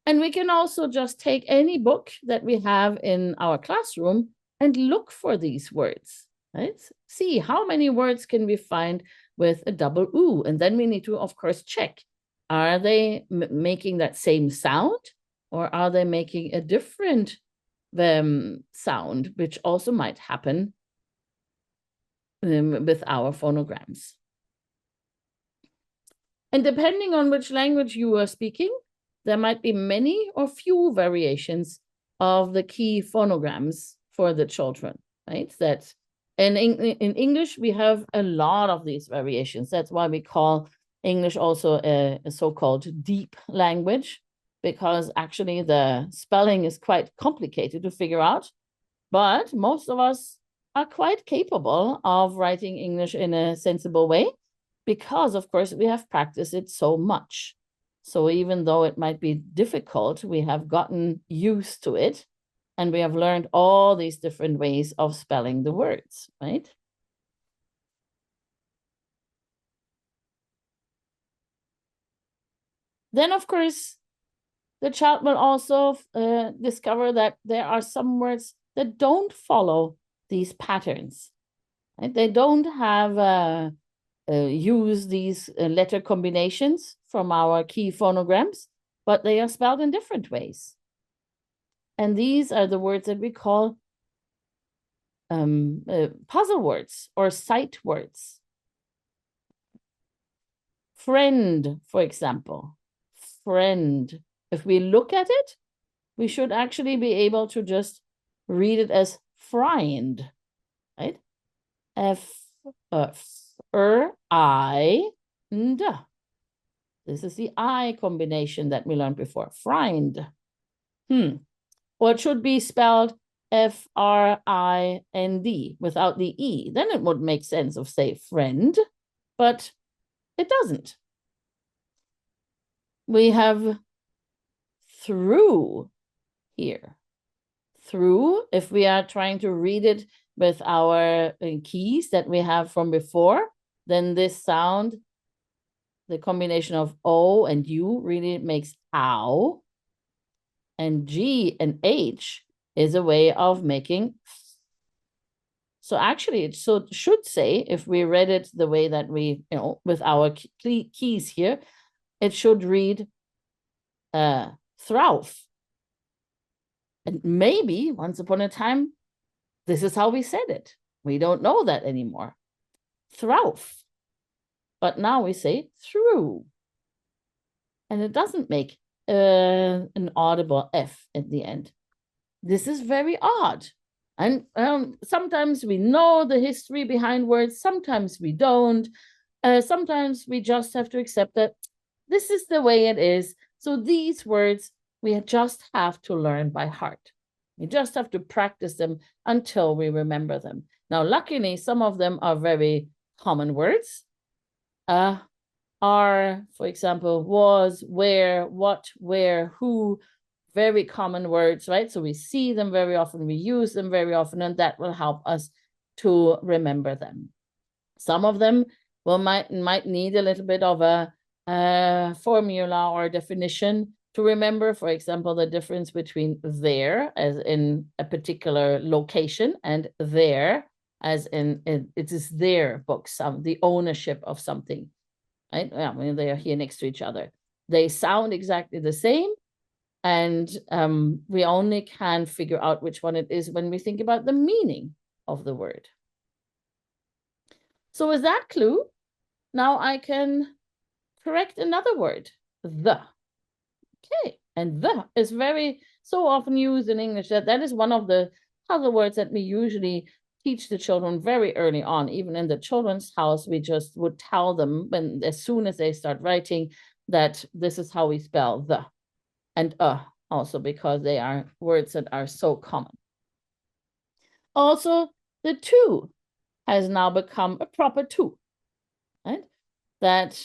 And we can also just take any book that we have in our classroom and look for these words, right? See how many words can we find with a double U. And then we need to, of course, check. Are they making that same sound or are they making a different sound, which also might happen with our phonograms. And depending on which language you are speaking, there might be many or few variations of the key phonograms for the children, right? That in English, we have a lot of these variations. That's why we call English also a so-called deep language, because actually the spelling is quite complicated to figure out, but most of us are quite capable of writing English in a sensible way because, of course, we have practiced it so much. So even though it might be difficult, we have gotten used to it and we have learned all these different ways of spelling the words, right? Then, of course, the child will also discover that there are some words that don't follow these patterns. Right? They don't have use these letter combinations from our key phonograms, but they are spelled in different ways. And these are the words that we call puzzle words or sight words. Friend, for example, friend. If we look at it, we should actually be able to just read it as friend, right? F-R-I-N-D. This is the I combination that we learned before, friend. Or it should be spelled F-R-I-N-D without the E. Then it would make sense of say friend, but it doesn't. We have through here. Through, if we are trying to read it with our keys that we have from before, then this sound, the combination of O and U really makes ow. And G and H is a way of making. So actually it should say, if we read it the way that we, with our keys here, it should read Thrauf. And maybe once upon a time, this is how we said it. We don't know that anymore. Thrauf. But now we say through. And it doesn't make an audible F at the end. This is very odd. And sometimes we know the history behind words. Sometimes we don't. Sometimes we just have to accept that this is the way it is. So these words We just have to learn by heart. We just have to practice them until we remember them. Now, luckily, some of them are very common words. Are, for example, was, where, what, where, who, very common words, right? So we see them very often, we use them very often, and that will help us to remember them. Some of them might need a little bit of a formula or definition to remember. For example, the difference between there, as in a particular location, and there, as in it is their book, the ownership of something, right? I mean, they are here next to each other. They sound exactly the same, and we only can figure out which one it is when we think about the meaning of the word. So with that clue, now I can correct another word, the. Okay, and the is very so often used in English that is one of the other words that we usually teach the children very early on. Even in the children's house, we just would tell them as soon as they start writing that this is how we spell the, and also because they are words that are so common. Also, the to has now become a proper to, right? That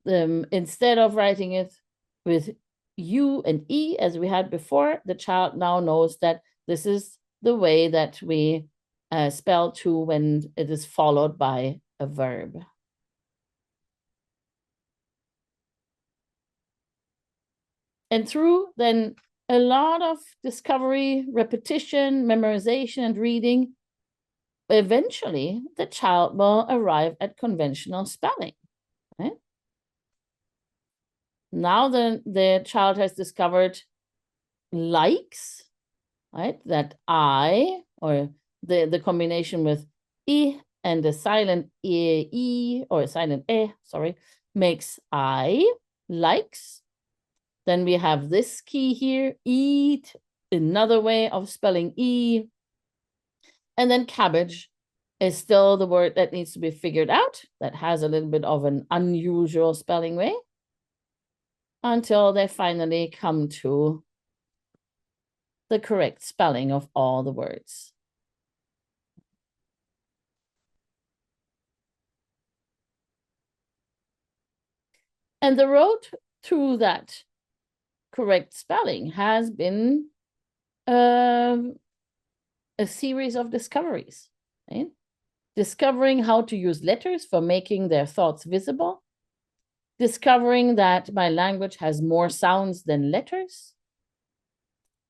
instead of writing it with U and E as we had before, the child now knows that this is the way that we spell to when it is followed by a verb. And through then a lot of discovery, repetition, memorization, and reading, eventually the child will arrive at conventional spelling, right? Now the child has discovered likes, right? That I, or the combination with I and the silent E or silent E, sorry, makes I, likes. Then we have this key here, eat, another way of spelling E. And then cabbage is still the word that needs to be figured out, that has a little bit of an unusual spelling way, until they finally come to the correct spelling of all the words. And the road to that correct spelling has been a series of discoveries, right? Discovering how to use letters for making their thoughts visible, discovering that my language has more sounds than letters,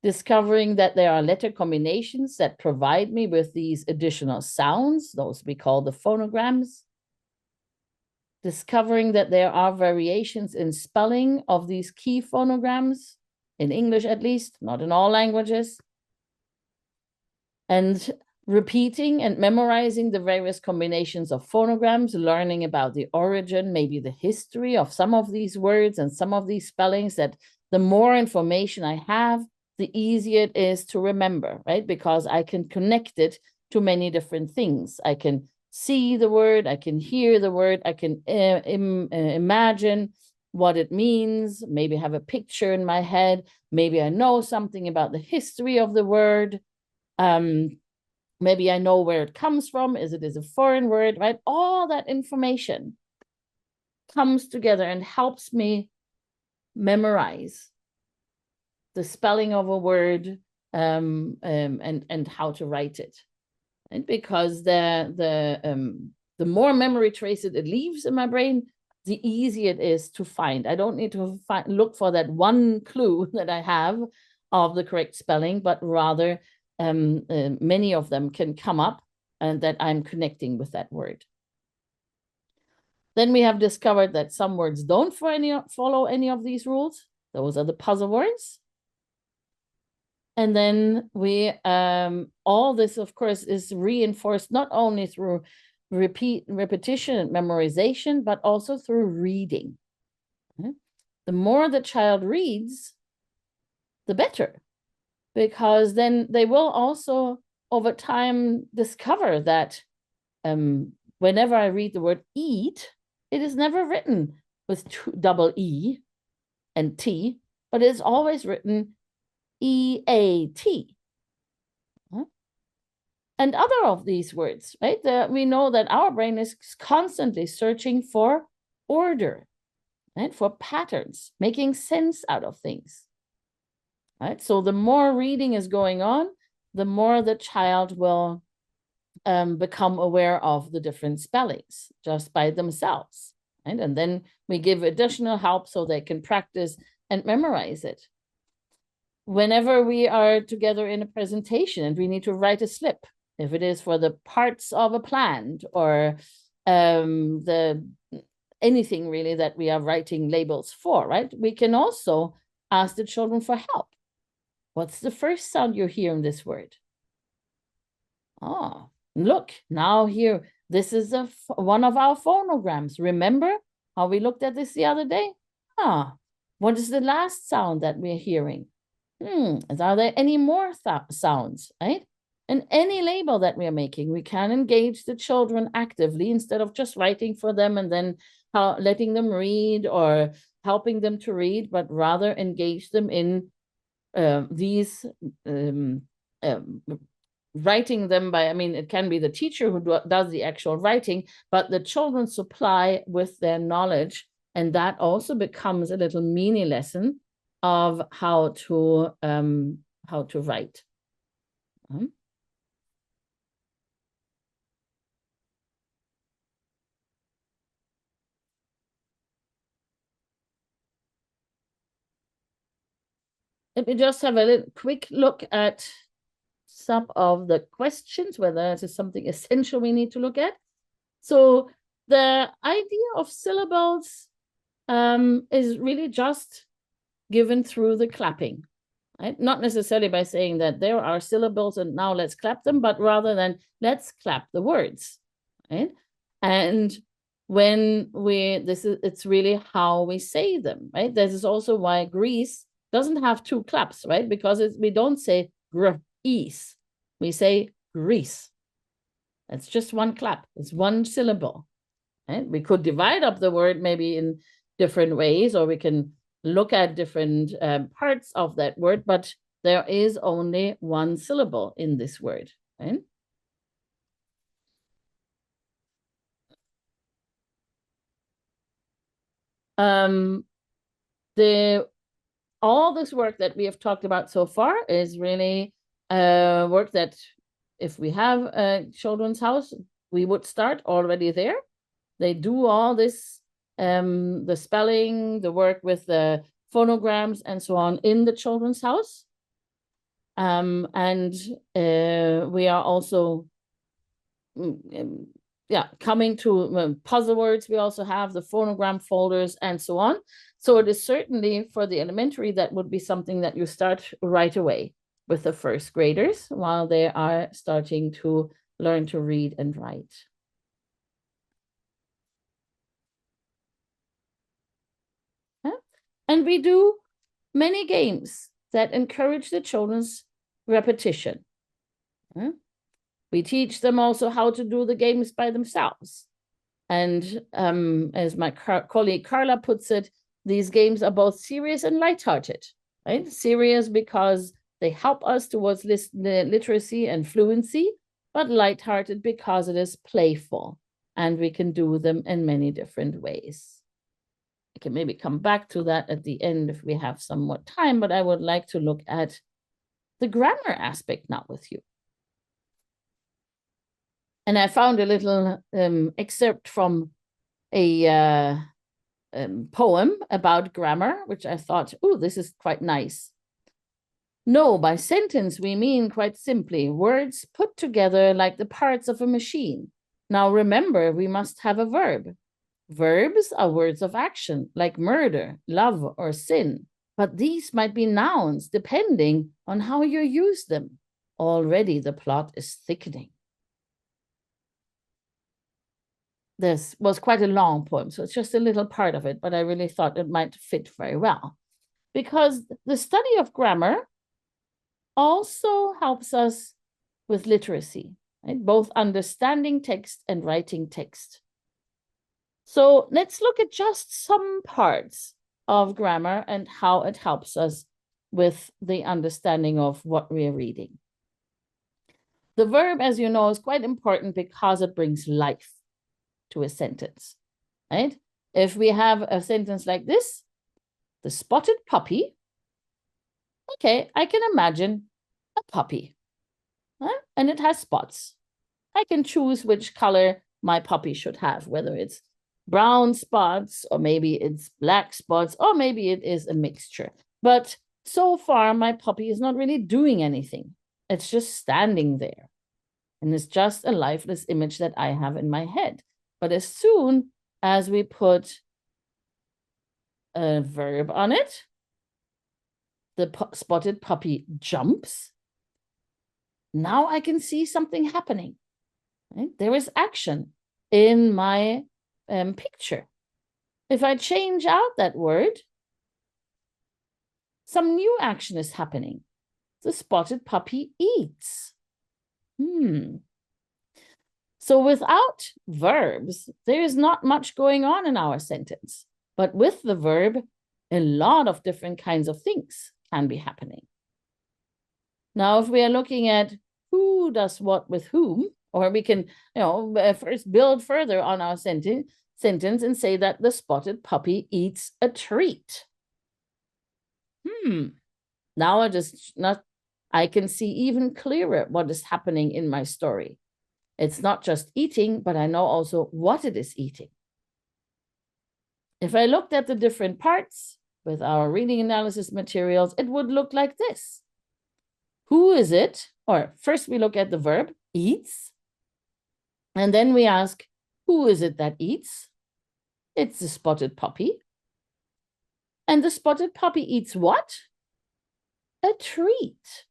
discovering that there are letter combinations that provide me with these additional sounds, those we call the phonograms, discovering that there are variations in spelling of these key phonograms, in English at least, not in all languages, and repeating and memorizing the various combinations of phonograms, learning about the origin, maybe the history of some of these words and some of these spellings, that the more information I have, the easier it is to remember, right? Because I can connect it to many different things. I can see the word, I can hear the word, I can imagine what it means, maybe have a picture in my head, maybe I know something about the history of the word, maybe I know where it comes from, is a foreign word, right? All that information comes together and helps me memorize the spelling of a word and how to write it. And because the more memory traces it leaves in my brain, the easier it is to find. I don't need to look for that one clue that I have of the correct spelling, but rather many of them can come up and that I'm connecting with that word. Then we have discovered that some words don't follow any of these rules. Those are the puzzle words. And then we, all this, of course, is reinforced not only through repetition and memorization, but also through reading. Okay? The more the child reads, the better, because then they will also, over time, discover that whenever I read the word eat, it is never written with double E and T. but it's always written EAT. And other of these words, right? We know that our brain is constantly searching for order, right? For patterns, making sense out of things, right? So the more reading is going on, the more the child will become aware of the different spellings just by themselves, right? And then we give additional help so they can practice and memorize it. Whenever we are together in a presentation and we need to write a slip, if it is for the parts of a plant or anything really that we are writing labels for, right? We can also ask the children for help. What's the first sound you hear in this word? Oh, look, now here, this is one of our phonograms. Remember how we looked at this the other day? What is the last sound that we're hearing? Are there any more sounds, right? And any label that we are making, we can engage the children actively instead of just writing for them and then letting them read or helping them to read, but rather engage them in these writing them by, I mean, it can be the teacher who does the actual writing, but the children supply with their knowledge, and that also becomes a little mini lesson of how to write. Let me just have a little quick look at some of the questions, whether this is something essential we need to look at. So the idea of syllables is really just given through the clapping, right? Not necessarily by saying that there are syllables and now let's clap them, but rather than let's clap the words, right? And when it's really how we say them, right? This is also why Greece doesn't have two claps, right? Because we don't say Greece, we say Greece. That's just one clap. It's one syllable. Right? We could divide up the word maybe in different ways, or we can look at different parts of that word, but there is only one syllable in this word. Right? All this work that we have talked about so far is really work that if we have a children's house, we would start already there. They do all this, the spelling, the work with the phonograms and so on in the children's house. And we are also coming to puzzle words. We also have the phonogram folders and so on. So it is certainly for the elementary, that would be something that you start right away with the first graders while they are starting to learn to read and write. And we do many games that encourage the children's repetition. We teach them also how to do the games by themselves. And as my colleague Carla puts it, these games are both serious and lighthearted, right? Serious because they help us towards literacy and fluency, but lighthearted because it is playful and we can do them in many different ways. I can maybe come back to that at the end if we have some more time, but I would like to look at the grammar aspect now with you. And I found a little excerpt from a poem about grammar, which I thought, oh, this is quite nice. No, by sentence, we mean quite simply words put together like the parts of a machine. Now remember, we must have a verb. Verbs are words of action, like murder, love, or sin. But these might be nouns, depending on how you use them. Already the plot is thickening. This was quite a long poem, so it's just a little part of it, but I really thought it might fit very well. Because the study of grammar also helps us with literacy, right? Both understanding text and writing text. So let's look at just some parts of grammar and how it helps us with the understanding of what we're reading. The verb, as you know, is quite important because it brings life to a sentence, right? If we have a sentence like this, the spotted puppy, okay, I can imagine a puppy, right? And it has spots. I can choose which color my puppy should have, whether it's brown spots, or maybe it's black spots, or maybe it is a mixture. But so far, my puppy is not really doing anything. It's just standing there. And it's just a lifeless image that I have in my head. But as soon as we put a verb on it, the spotted puppy jumps. Now I can see something happening. Right? There is action in my picture. If I change out that word, some new action is happening. The spotted puppy eats. So without verbs, there is not much going on in our sentence. But with the verb, a lot of different kinds of things can be happening. Now, if we are looking at who does what with whom, or we can, first build further on our sentence and say that the spotted puppy eats a treat. Now I can see even clearer what is happening in my story. It's not just eating, but I know also what it is eating. If I looked at the different parts with our reading analysis materials, it would look like this. Who is it? Or first we look at the verb, eats. And then we ask, who is it that eats? It's the spotted puppy. And the spotted puppy eats what? A treat.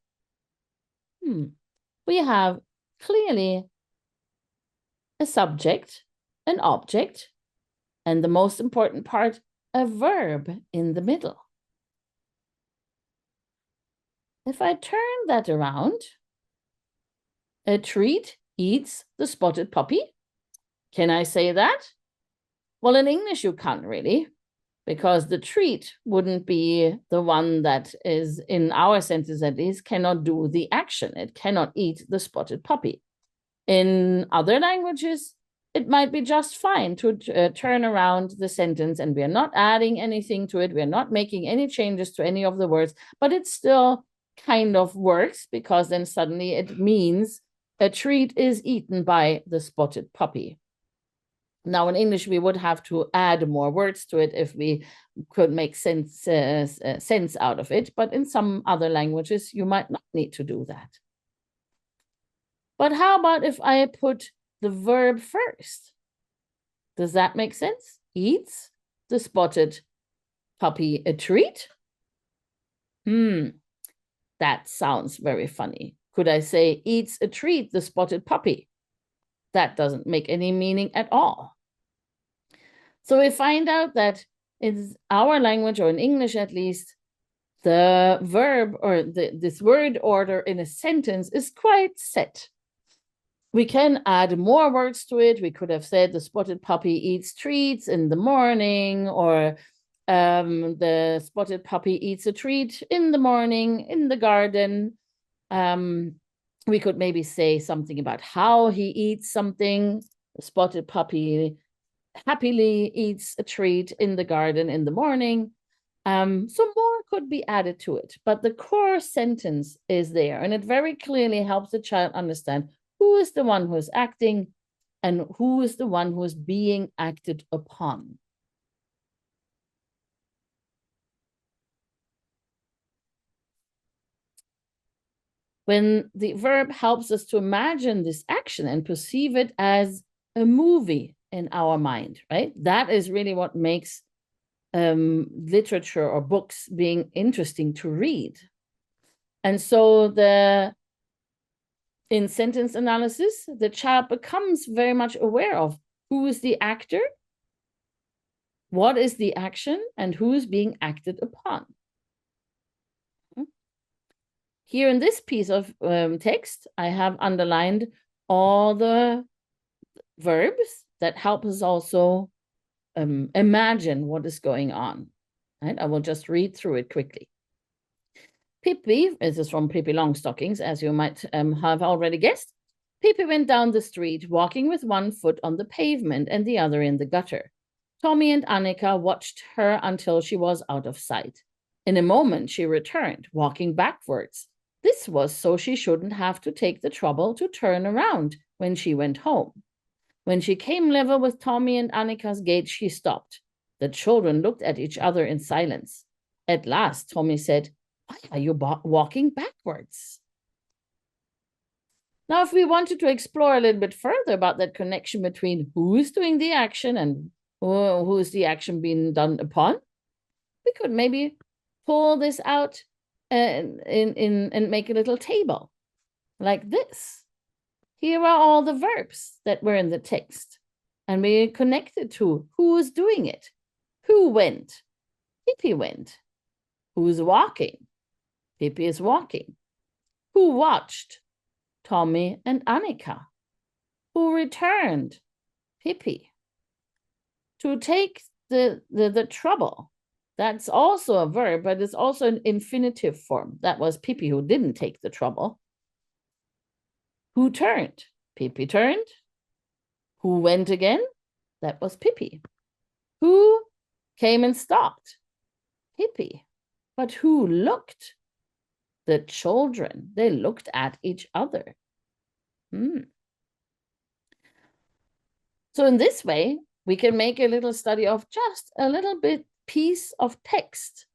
We have clearly a subject, an object, and the most important part, a verb in the middle. If I turn that around, a treat eats the spotted puppy. Can I say that? Well, in English, you can't really, because the treat wouldn't be the one that is, in our sentence at least, cannot do the action. It cannot eat the spotted puppy. In other languages, it might be just fine to turn around the sentence, and we are not adding anything to it. We are not making any changes to any of the words, but it still kind of works, because then suddenly it means a treat is eaten by the spotted puppy. Now, in English, we would have to add more words to it if we could make sense out of it. But in some other languages, you might not need to do that. But how about if I put the verb first? Does that make sense? Eats the spotted puppy a treat? That sounds very funny. Could I say eats a treat the spotted puppy? That doesn't make any meaning at all. So we find out that in our language, or in English at least, the verb or this word order in a sentence is quite set. We can add more words to it. We could have said the spotted puppy eats treats in the morning, or the spotted puppy eats a treat in the morning in the garden. We could maybe say something about how he eats something. The spotted puppy happily eats a treat in the garden in the morning. So more could be added to it, but the core sentence is there, and it very clearly helps the child understand who is the one who is acting and who is the one who is being acted upon. When the verb helps us to imagine this action and perceive it as a movie in our mind, right? That is really what makes literature or books being interesting to read. And so in sentence analysis, the child becomes very much aware of who is the actor, what is the action, and who is being acted upon. Here in this piece of text, I have underlined all the verbs that help us also imagine what is going on. Right? I will just read through it quickly. Pippi, this is from Pippi Longstockings, as you might have already guessed. Pippi went down the street, walking with one foot on the pavement and the other in the gutter. Tommy and Annika watched her until she was out of sight. In a moment, she returned, walking backwards. This was so she shouldn't have to take the trouble to turn around when she went home. When she came level with Tommy and Annika's gate, she stopped. The children looked at each other in silence. At last, Tommy said, "Why are you walking backwards?" Now, if we wanted to explore a little bit further about that connection between who is doing the action and who is the action being done upon, we could maybe pull this out and make a little table like this. Here are all the verbs that were in the text, and we connected to who is doing it. Who went? Pippi went. Who's walking? Pippi is walking. Who watched? Tommy and Annika. Who returned? Pippi. To take the trouble, that's also a verb, but it's also an infinitive form. That was Pippi who didn't take the trouble. Who turned? Pippi turned. Who went again? That was Pippi. Who came and stopped? Pippi. But who looked? The children. They looked at each other. So in this way, we can make a little study of just a little bit piece of text,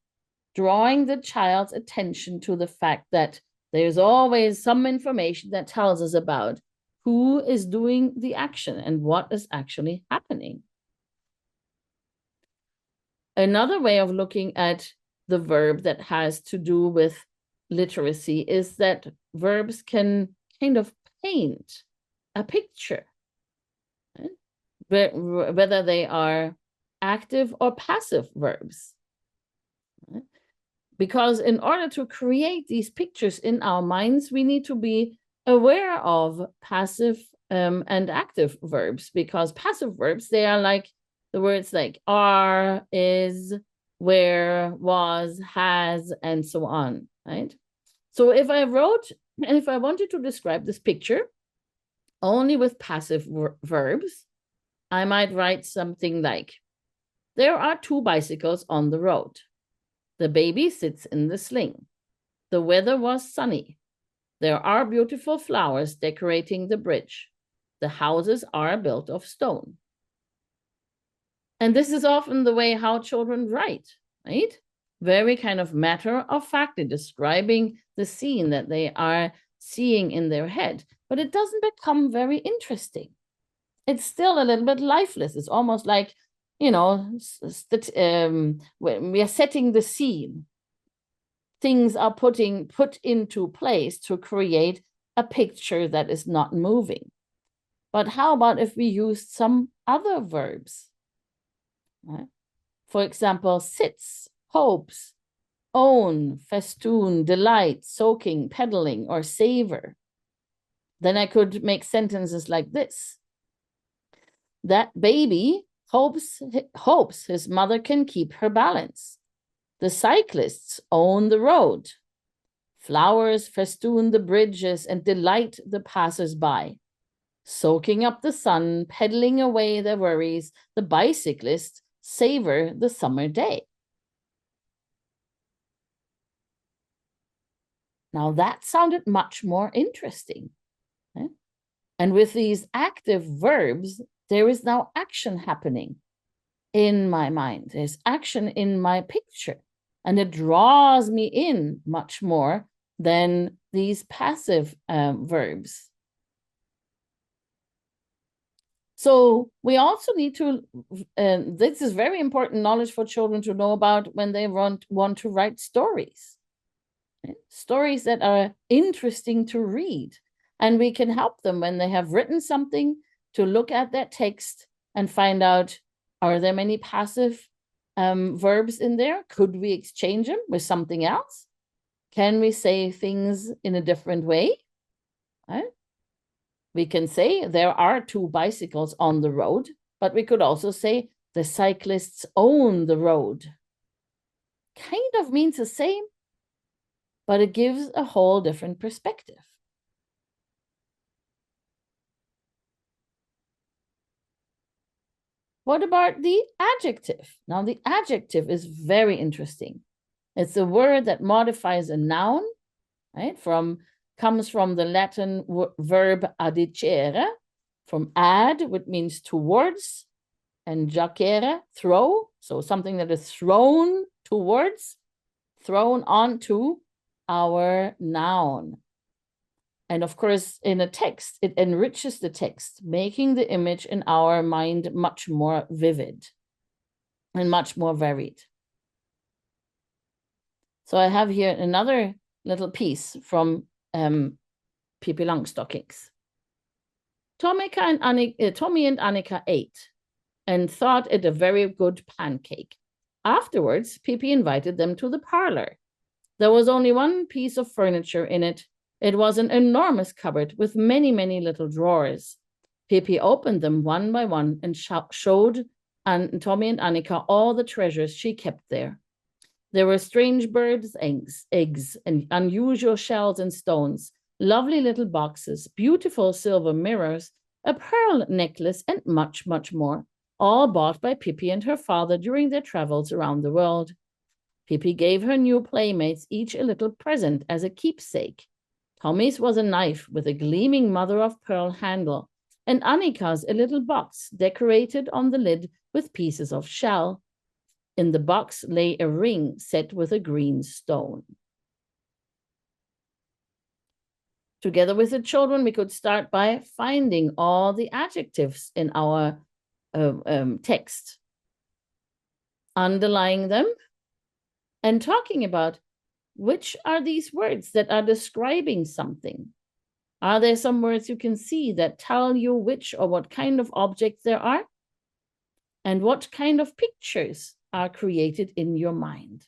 drawing the child's attention to the fact that there's always some information that tells us about who is doing the action and what is actually happening. Another way of looking at the verb that has to do with literacy is that verbs can kind of paint a picture, whether they are active or passive verbs. Because in order to create these pictures in our minds, we need to be aware of passive and active verbs, because passive verbs, they are like the words like are, is, where, was, has, and so on, right? So if I wanted to describe this picture only with passive verbs, I might write something like, there are 2 bicycles on the road. The baby sits in the sling. The weather was sunny. There are beautiful flowers decorating the bridge. The houses are built of stone. And this is often the way how children write, right? Very kind of matter-of-factly describing the scene that they are seeing in their head. But it doesn't become very interesting. It's still a little bit lifeless. It's almost like, you know, when we are setting the scene, things are put into place to create a picture that is not moving. But how about if we used some other verbs? Right? For example, sits, hopes, own, festoon, delight, soaking, peddling, or savor. Then I could make sentences like this. That baby hopes his mother can keep her balance. The cyclists own the road. Flowers festoon the bridges and delight the passers-by. Soaking up the sun, peddling away their worries, the bicyclists savor the summer day. Now that sounded much more interesting. Okay? And with these active verbs, there is now action happening in my mind. There's action in my picture, and it draws me in much more than these passive verbs. So we also need to, this is very important knowledge for children to know about when they want to write stories. Okay? Stories that are interesting to read. And we can help them when they have written something to look at that text and find out, are there many passive verbs in there? Could we exchange them with something else? Can we say things in a different way? Right? We can say there are 2 bicycles on the road, but we could also say the cyclists own the road. kind of means the same, but it gives a whole different perspective. What about the adjective? Now, the adjective is very interesting. It's a word that modifies a noun, right? Comes from the Latin verb addicere, from ad, which means towards, and jacere, throw. So something that is thrown towards, thrown onto our noun. And of course, in a text, it enriches the text, making the image in our mind much more vivid and much more varied. So I have here another little piece from Pippi Longstockings. Tommy and Annika ate and thought it a very good pancake. Afterwards, Pippi invited them to the parlor. There was only one piece of furniture in it. It was an enormous cupboard with many, many little drawers. Pippi opened them one by one and showed Tommy and Annika all the treasures she kept there. There were strange birds' eggs, and unusual shells and stones, lovely little boxes, beautiful silver mirrors, a pearl necklace, and much, much more, all bought by Pippi and her father during their travels around the world. Pippi gave her new playmates each a little present as a keepsake. Tommy's was a knife with a gleaming mother-of-pearl handle, and Annika's a little box decorated on the lid with pieces of shell. In the box lay a ring set with a green stone. Together with the children, we could start by finding all the adjectives in our text, underlying them, and talking about which are these words that are describing something. Are there some words you can see that tell you which or what kind of objects there are? And what kind of pictures are created in your mind?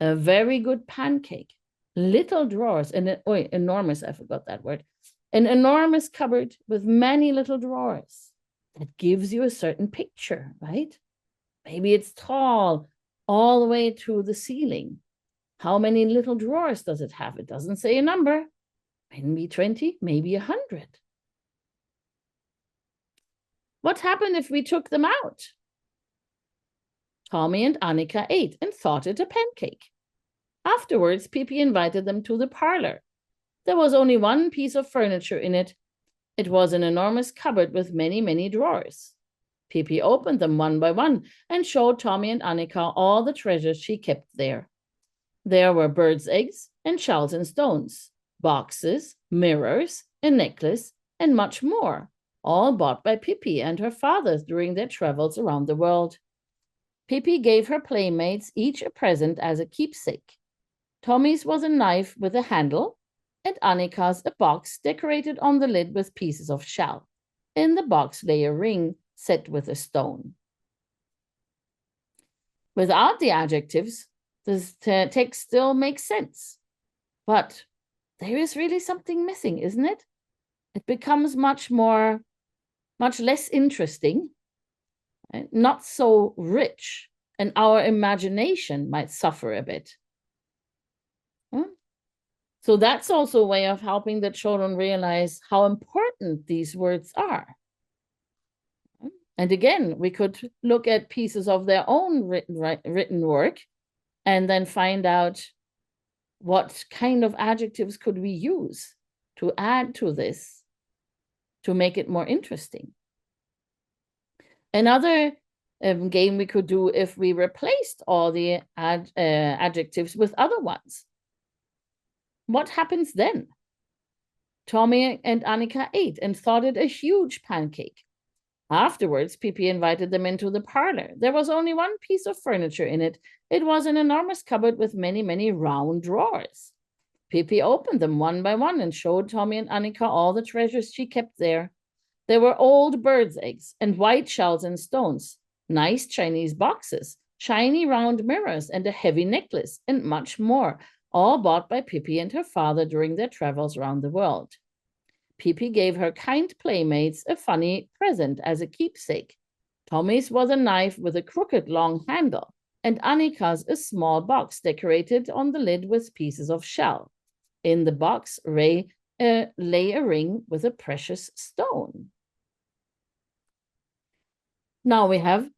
A very good pancake, little drawers, and enormous, I forgot that word. An enormous cupboard with many little drawers. That gives you a certain picture, right? Maybe it's tall, all the way to the ceiling. How many little drawers does it have? It doesn't say a number. Maybe 20, maybe 100. What happened if we took them out? Tommy and Annika ate and thought it a pancake. Afterwards, Pippi invited them to the parlor. There was only one piece of furniture in it. It was an enormous cupboard with many, many drawers. Pippi opened them one by one and showed Tommy and Annika all the treasures she kept there. There were birds' eggs and shells and stones, boxes, mirrors, a necklace, and much more, all bought by Pippi and her father during their travels around the world. Pippi gave her playmates each a present as a keepsake. Tommy's was a knife with a handle, and Annika's a box decorated on the lid with pieces of shell. In the box lay a ring set with a stone. Without the adjectives, this text still makes sense. But there is really something missing, isn't it? It becomes much less interesting, not so rich, and our imagination might suffer a bit. So that's also a way of helping the children realize how important these words are. And again, we could look at pieces of their own written work and then find out what kind of adjectives could we use to add to this to make it more interesting. Another game we could do if we replaced all the adjectives with other ones. What happens then? Tommy and Annika ate and thought it a huge pancake. Afterwards, Pippi invited them into the parlor. There was only one piece of furniture in it. It was an enormous cupboard with many, many round drawers. Pippi opened them one by one and showed Tommy and Annika all the treasures she kept there. There were old birds' eggs and white shells and stones, nice Chinese boxes, shiny round mirrors, and a heavy necklace, and much more, all bought by Pippi and her father during their travels around the world. Pippi gave her kind playmates a funny present as a keepsake. Tommy's was a knife with a crooked long handle, and Annika's a small box decorated on the lid with pieces of shell. In the box lay a ring with a precious stone. Now we have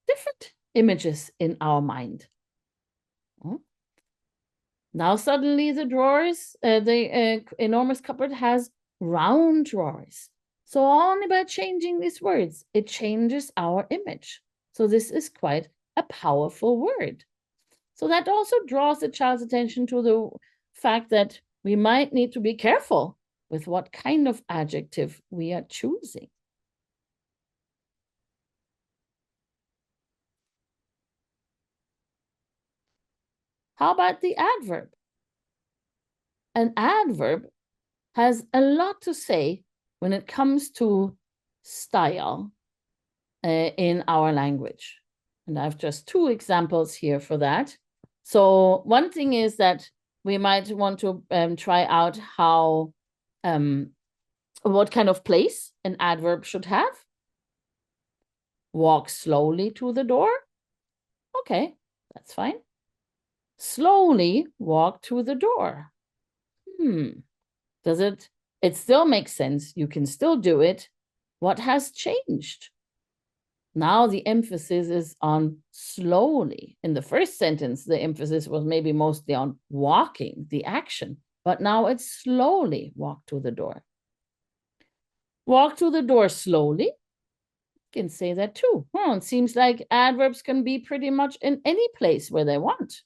different images in our mind. Now suddenly the drawers, the enormous cupboard has round drawers. So only by changing these words, it changes our image. So this is quite a powerful word. So that also draws the child's attention to the fact that we might need to be careful with what kind of adjective we are choosing. How about the adverb? An adverb has a lot to say when it comes to style in our language. And I have just two examples here for that. So one thing is that we might want to try out how, what kind of place an adverb should have. Walk slowly to the door. Okay, that's fine. Slowly walk to the door. Does it? It still makes sense. You can still do it. What has changed? Now the emphasis is on slowly. In the first sentence, the emphasis was maybe mostly on walking, the action, but now it's slowly walk to the door. Walk to the door slowly. You can say that too. Well, it seems like adverbs can be pretty much in any place where they want.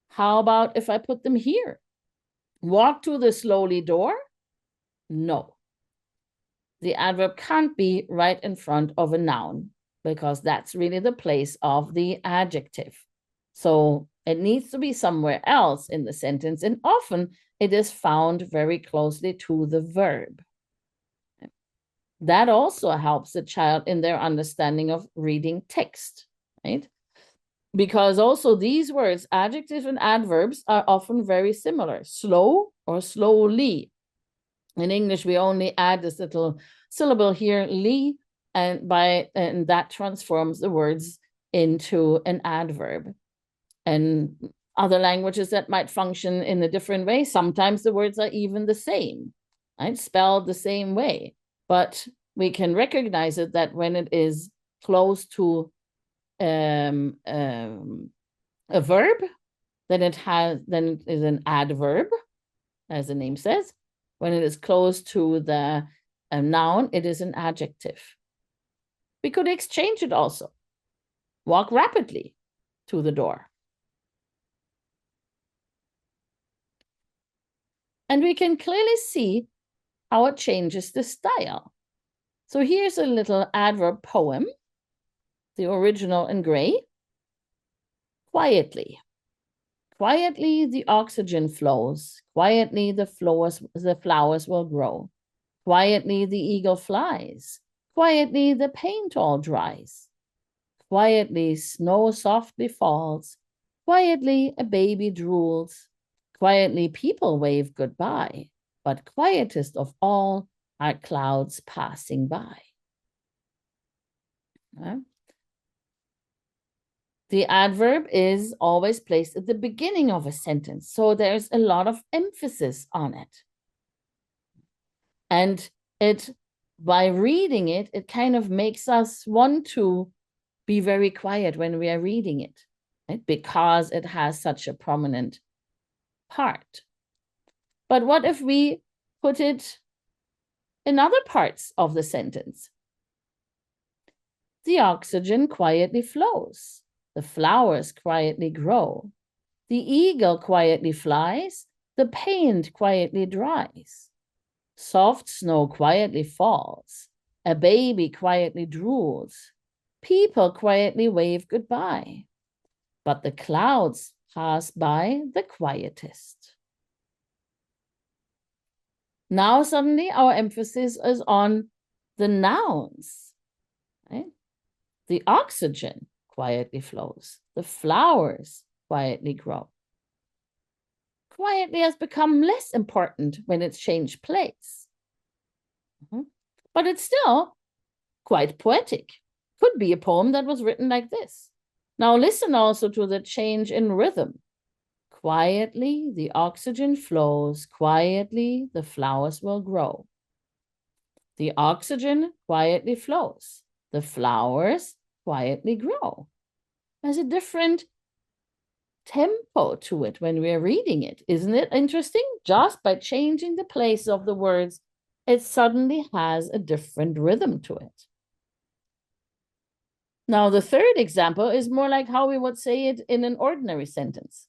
How about if I put them here? Walk to the slowly door? No. The adverb can't be right in front of a noun because that's really the place of the adjective. So it needs to be somewhere else in the sentence, and often it is found very closely to the verb. That also helps the child in their understanding of reading text, right? Because also these words, adjectives and adverbs, are often very similar. Slow or slowly. In English, we only add this little syllable here, li, and that transforms the words into an adverb. And other languages that might function in a different way, sometimes the words are even the same, right? Spelled the same way. But we can recognize it that when it is close to a verb, then it is an adverb, as the name says. When it is close to the noun, it is an adjective. We could exchange it also. Walk rapidly to the door. And we can clearly see how it changes the style. So here's a little adverb poem, the original in gray. Quietly. Quietly the oxygen flows. Quietly the flowers will grow. Quietly the eagle flies. Quietly the paint all dries. Quietly snow softly falls. Quietly a baby drools. Quietly people wave goodbye. But quietest of all are clouds passing by. The adverb is always placed at the beginning of a sentence, so there's a lot of emphasis on it. And by reading it, it kind of makes us want to be very quiet when we are reading it, right? Because it has such a prominent part. But what if we put it in other parts of the sentence? The oxygen quietly flows. The flowers quietly grow. The eagle quietly flies. The paint quietly dries. Soft snow quietly falls. A baby quietly drools. People quietly wave goodbye. But the clouds pass by the quietest. Now suddenly our emphasis is on the nouns, right? The oxygen quietly flows. The flowers quietly grow. Quietly has become less important when it's changed place. But it's still quite poetic. could be a poem that was written like this. Now listen also to the change in rhythm. Quietly, the oxygen flows. Quietly, the flowers will grow. The oxygen quietly flows. The flowers quietly grow. There's a different tempo to it when we're reading it. Isn't it interesting? Just by changing the place of the words, it suddenly has a different rhythm to it. Now, the third example is more like how we would say it in an ordinary sentence.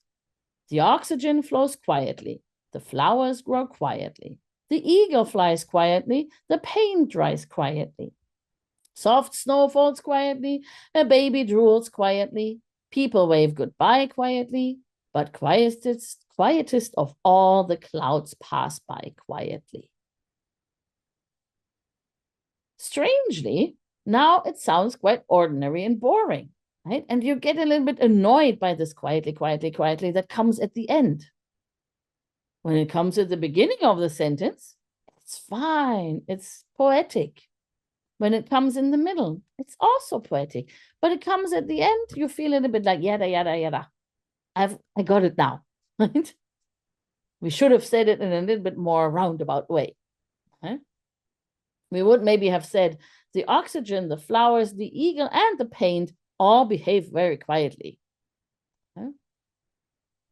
The oxygen flows quietly. The flowers grow quietly. The eagle flies quietly. The paint dries quietly. Soft snow falls quietly. A baby drools quietly. People wave goodbye quietly. But quietest of all, the clouds pass by quietly. Strangely, now it sounds quite ordinary and boring, right? And you get a little bit annoyed by this quietly, quietly, quietly that comes at the end. When it comes at the beginning of the sentence, it's fine, it's poetic. When it comes in the middle, it's also poetic. But it comes at the end, you feel a little bit like yada, yada, yada. I got it now, right? We should have said it in a little bit more roundabout way. Right? We would maybe have said the oxygen, the flowers, the eagle, and the paint all behave very quietly. Right?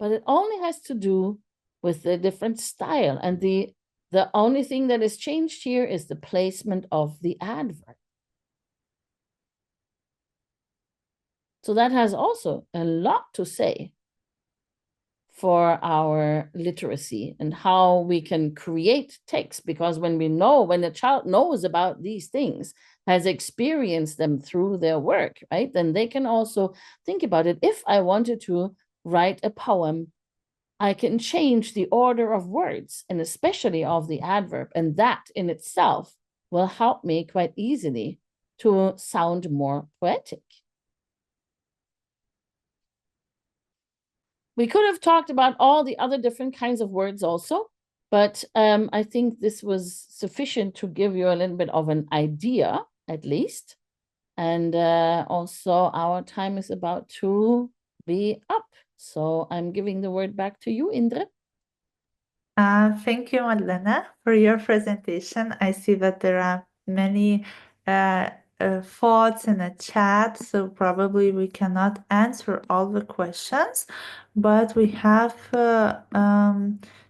But it only has to do with the different style. And the only thing that is changed here is the placement of the adverb. So that has also a lot to say for our literacy and how we can create text, because when a child knows about these things, has experienced them through their work, right, then they can also think about it. If I wanted to write a poem, I can change the order of words and especially of the adverb, and that in itself will help me quite easily to sound more poetic. We could have talked about all the other different kinds of words also, but I think this was sufficient to give you a little bit of an idea, at least. And also our time is about to be up. So I'm giving the word back to you, Indre. Thank you, Madlena, for your presentation. I see that there are many thoughts in the chat, so probably we cannot answer all the questions, but we have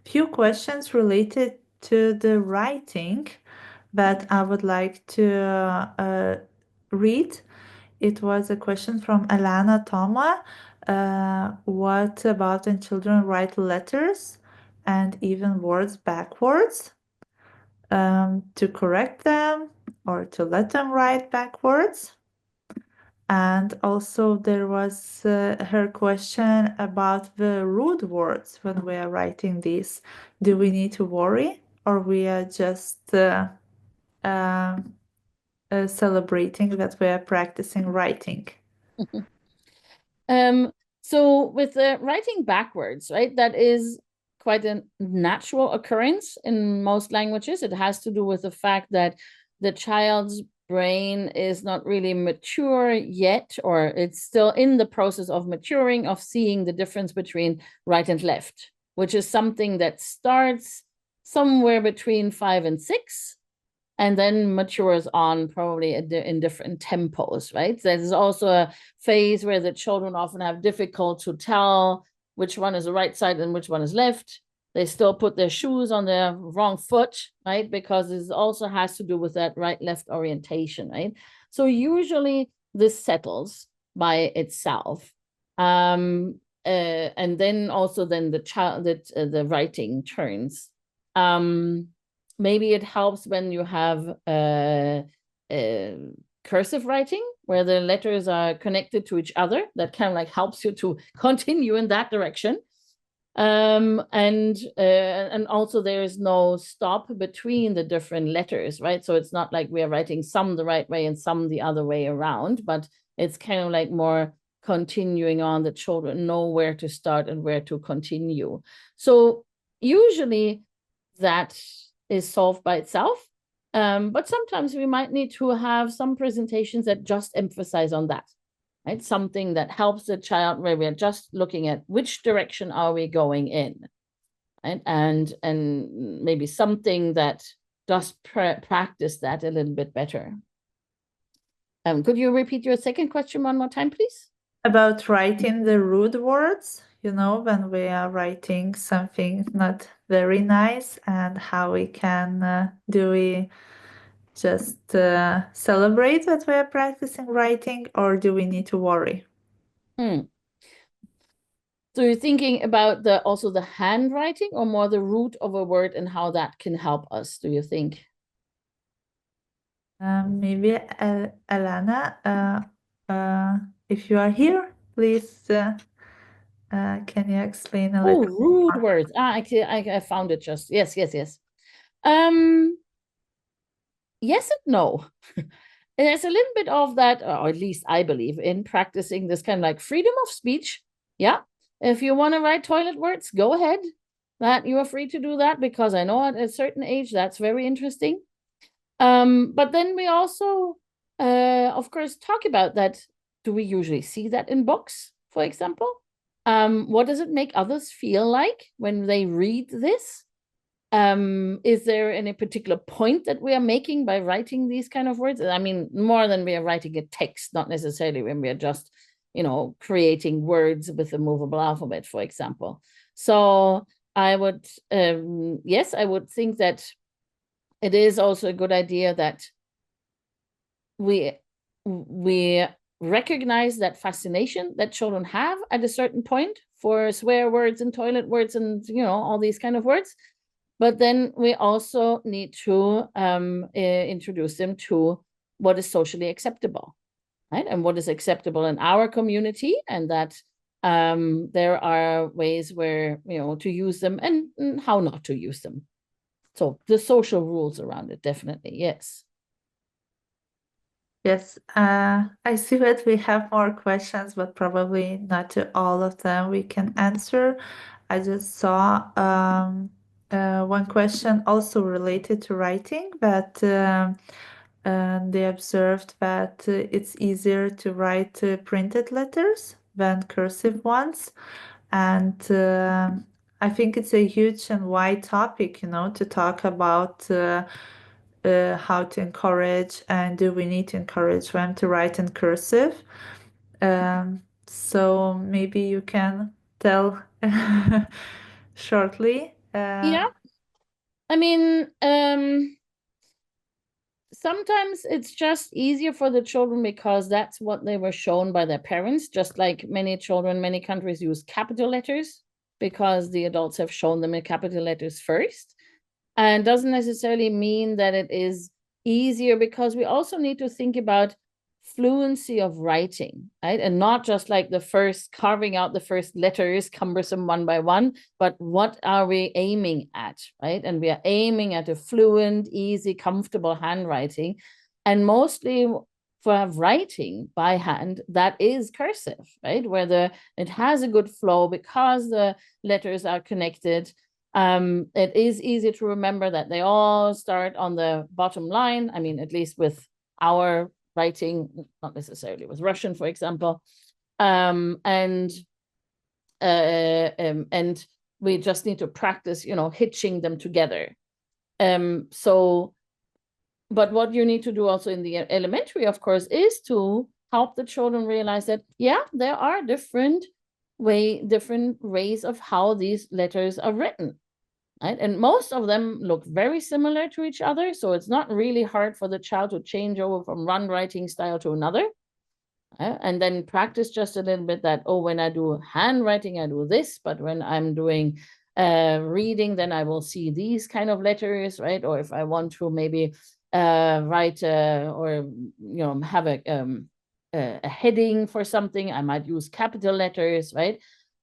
few questions related to the writing that I would like to read. It was a question from Alana Toma. What about when children write letters and even words backwards? To correct them or to let them write backwards? And also there was her question about the rude words when we are writing these. Do we need to worry, or we are just celebrating that we are practicing writing? So with writing backwards, right, that is quite a natural occurrence in most languages. It has to do with the fact that the child's brain is not really mature yet, or it's still in the process of maturing, of seeing the difference between right and left, which is something that starts somewhere between 5 and 6 and then matures on probably in different tempos, right? There's also a phase where the children often have difficult to tell which one is the right side and which one is left. They still put their shoes on their wrong foot, right? Because this also has to do with that right-left orientation, right? So usually this settles by itself. And then also the child, the writing turns. Maybe it helps when you have cursive writing, where the letters are connected to each other. That kind of like helps you to continue in that direction. And also there is no stop between the different letters, right? So it's not like we are writing some the right way and some the other way around, but it's kind of like more continuing on. The children know where to start and where to continue. So usually that is solved by itself. But sometimes we might need to have some presentations that just emphasize on that, right? Something that helps the child where we're just looking at which direction are we going in, right? And maybe something that just practice that a little bit better. Could you repeat your second question one more time, please? About writing the rude words, you know, when we are writing something not very nice, and how we can do we just celebrate that we are practicing writing, or do we need to worry? So you're thinking about also the handwriting, or more the root of a word and how that can help us, do you think? Maybe Alana, if you are here, please can you explain a little rude more? words. Actually, I found it just. Yes. Yes and no. There's a little bit of that, or at least I believe, in practicing this kind of like freedom of speech. Yeah. If you want to write toilet words, go ahead. That you are free to do that, because I know at a certain age that's very interesting. But then we also, of course, talk about that. Do we usually see that in books, for example? What does it make others feel like when they read this? Is there any particular point that we are making by writing these kind of words? I mean, more than we are writing a text, not necessarily when we are just, creating words with a movable alphabet, for example. So I would, yes, I would think that it is also a good idea that we recognize that fascination that children have at a certain point for swear words and toilet words and all these kind of words. But then we also need to introduce them to what is socially acceptable, right? And what is acceptable in our community, and that there are ways where to use them and how not to use them. So the social rules around it, definitely, yes. Yes, I see that we have more questions, but probably not to all of them we can answer. I just saw one question also related to writing, that they observed that it's easier to write printed letters than cursive ones. And I think it's a huge and wide topic, to talk about how to encourage, and do we need to encourage them to write in cursive. So maybe you can tell shortly. Yeah. I mean, sometimes it's just easier for the children because that's what they were shown by their parents, just like many children, many countries use capital letters because the adults have shown them in capital letters first. And doesn't necessarily mean that it is easier, because we also need to think about fluency of writing, right? And not just like the first carving out the first letters, cumbersome one by one, but what are we aiming at, right? And we are aiming at a fluent, easy, comfortable handwriting. And mostly for writing by hand, that is cursive, right? Where it has a good flow because the letters are connected. It is easy to remember that they all start on the bottom line. I mean, at least with our writing, not necessarily with Russian, for example. And we just need to practice, hitching them together. But what you need to do also in the elementary, of course, is to help the children realize that, yeah, there are different ways of how these letters are written. Right? And most of them look very similar to each other. So it's not really hard for the child to change over from one writing style to another. And then practice just a little bit that, when I do handwriting, I do this. But when I'm doing reading, then I will see these kind of letters, right? Or if I want to maybe write or, have a heading for something, I might use capital letters, right?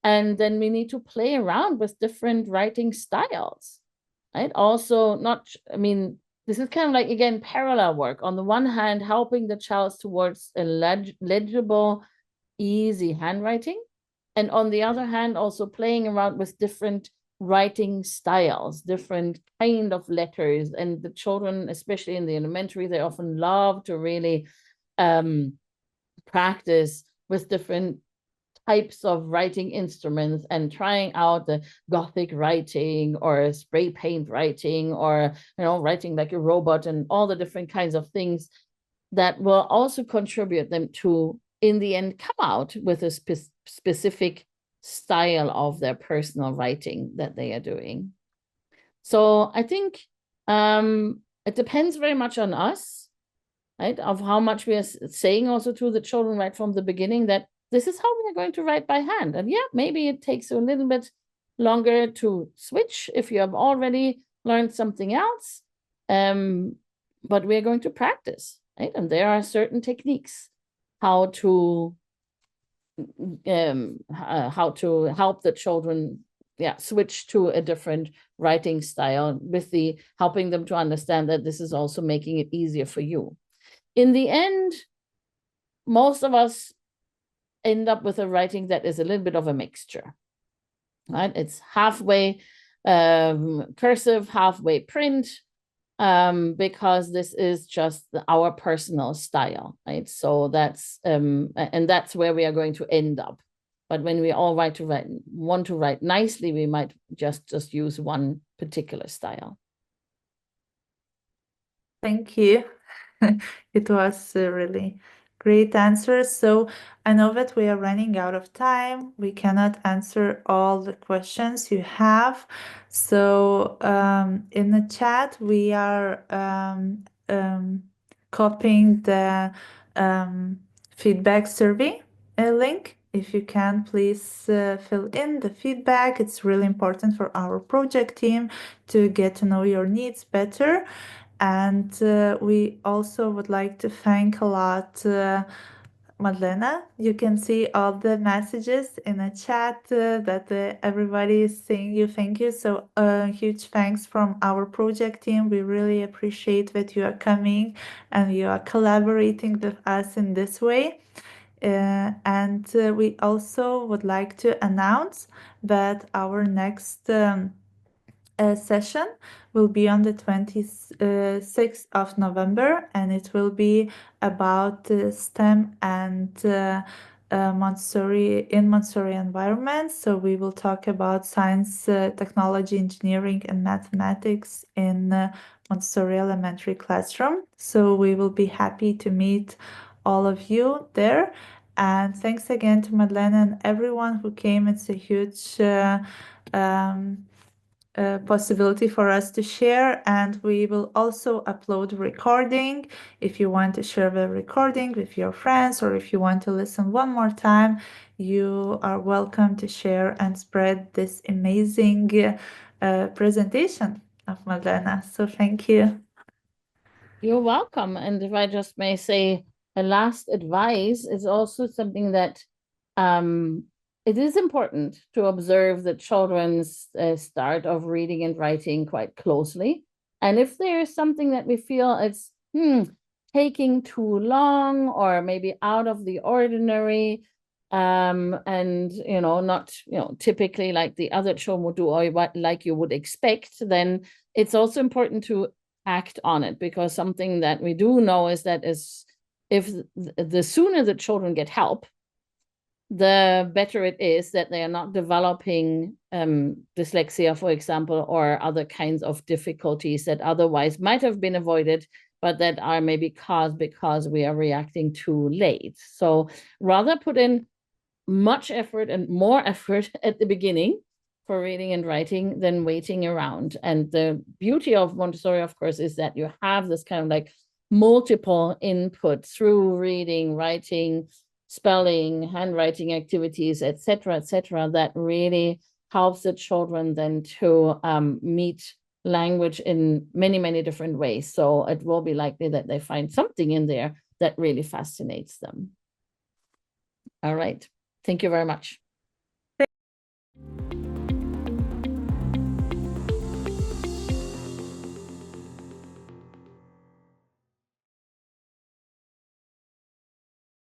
And then we need to play around with different writing styles, right? Also, this is kind of like, again, parallel work. On the one hand, helping the child towards a legible, easy handwriting. And on the other hand, also playing around with different writing styles, different kind of letters. And the children, especially in the elementary, they often love to really practice with different types of writing instruments and trying out the Gothic writing or spray paint writing, or writing like a robot, and all the different kinds of things that will also contribute them to, in the end, come out with a specific style of their personal writing that they are doing. So I think it depends very much on us, right, of how much we are saying also to the children right from the beginning that this is how we are going to write by hand. And yeah, maybe it takes a little bit longer to switch if you have already learned something else, but we're going to practice, right? And there are certain techniques how to help the children switch to a different writing style, with the helping them to understand that this is also making it easier for you. In the end, most of us end up with a writing that is a little bit of a mixture, right? It's halfway cursive, halfway print, because this is just our personal style, right? So that's and that's where we are going to end up. But when we all want to write nicely, we might just use one particular style. Thank you. It was a really great answer. So I know that we are running out of time. We cannot answer all the questions you have. So in the chat, we are copying the feedback survey link. If you can, please fill in the feedback. It's really important for our project team to get to know your needs better. And we also would like to thank a lot Madlena. You can see all the messages in the chat that everybody is saying you thank you. So huge thanks from our project team. We really appreciate that you are coming and you are collaborating with us in this way. And we also would like to announce that our next session will be on the 26th of November, and it will be about STEM and Montessori environments. So we will talk about science, technology, engineering, and mathematics in Montessori elementary classroom. So we will be happy to meet all of you there. And thanks again to Madlena and everyone who came. It's a huge possibility for us to share, and we will also upload recording. If you want to share the recording with your friends, or if you want to listen one more time, you are welcome to share and spread this amazing presentation of Madlena. So thank you. You're welcome. And if I just may say, a last advice is also something that it is important to observe the children's start of reading and writing quite closely. And if there is something that we feel it's taking too long, or maybe out of the ordinary, and not typically like the other children would do, or what like you would expect, then it's also important to act on it, because something that we do know is that if the sooner the children get help, the better it is that they are not developing dyslexia, for example, or other kinds of difficulties that otherwise might have been avoided, but that are maybe caused because we are reacting too late. So rather put in much effort and more effort at the beginning for reading and writing than waiting around. And the beauty of Montessori, of course, is that you have this kind of like multiple input through reading, writing, spelling, handwriting activities, etc., that really helps the children then to meet language in many, many different ways. So it will be likely that they find something in there that really fascinates them. All right. Thank you very much.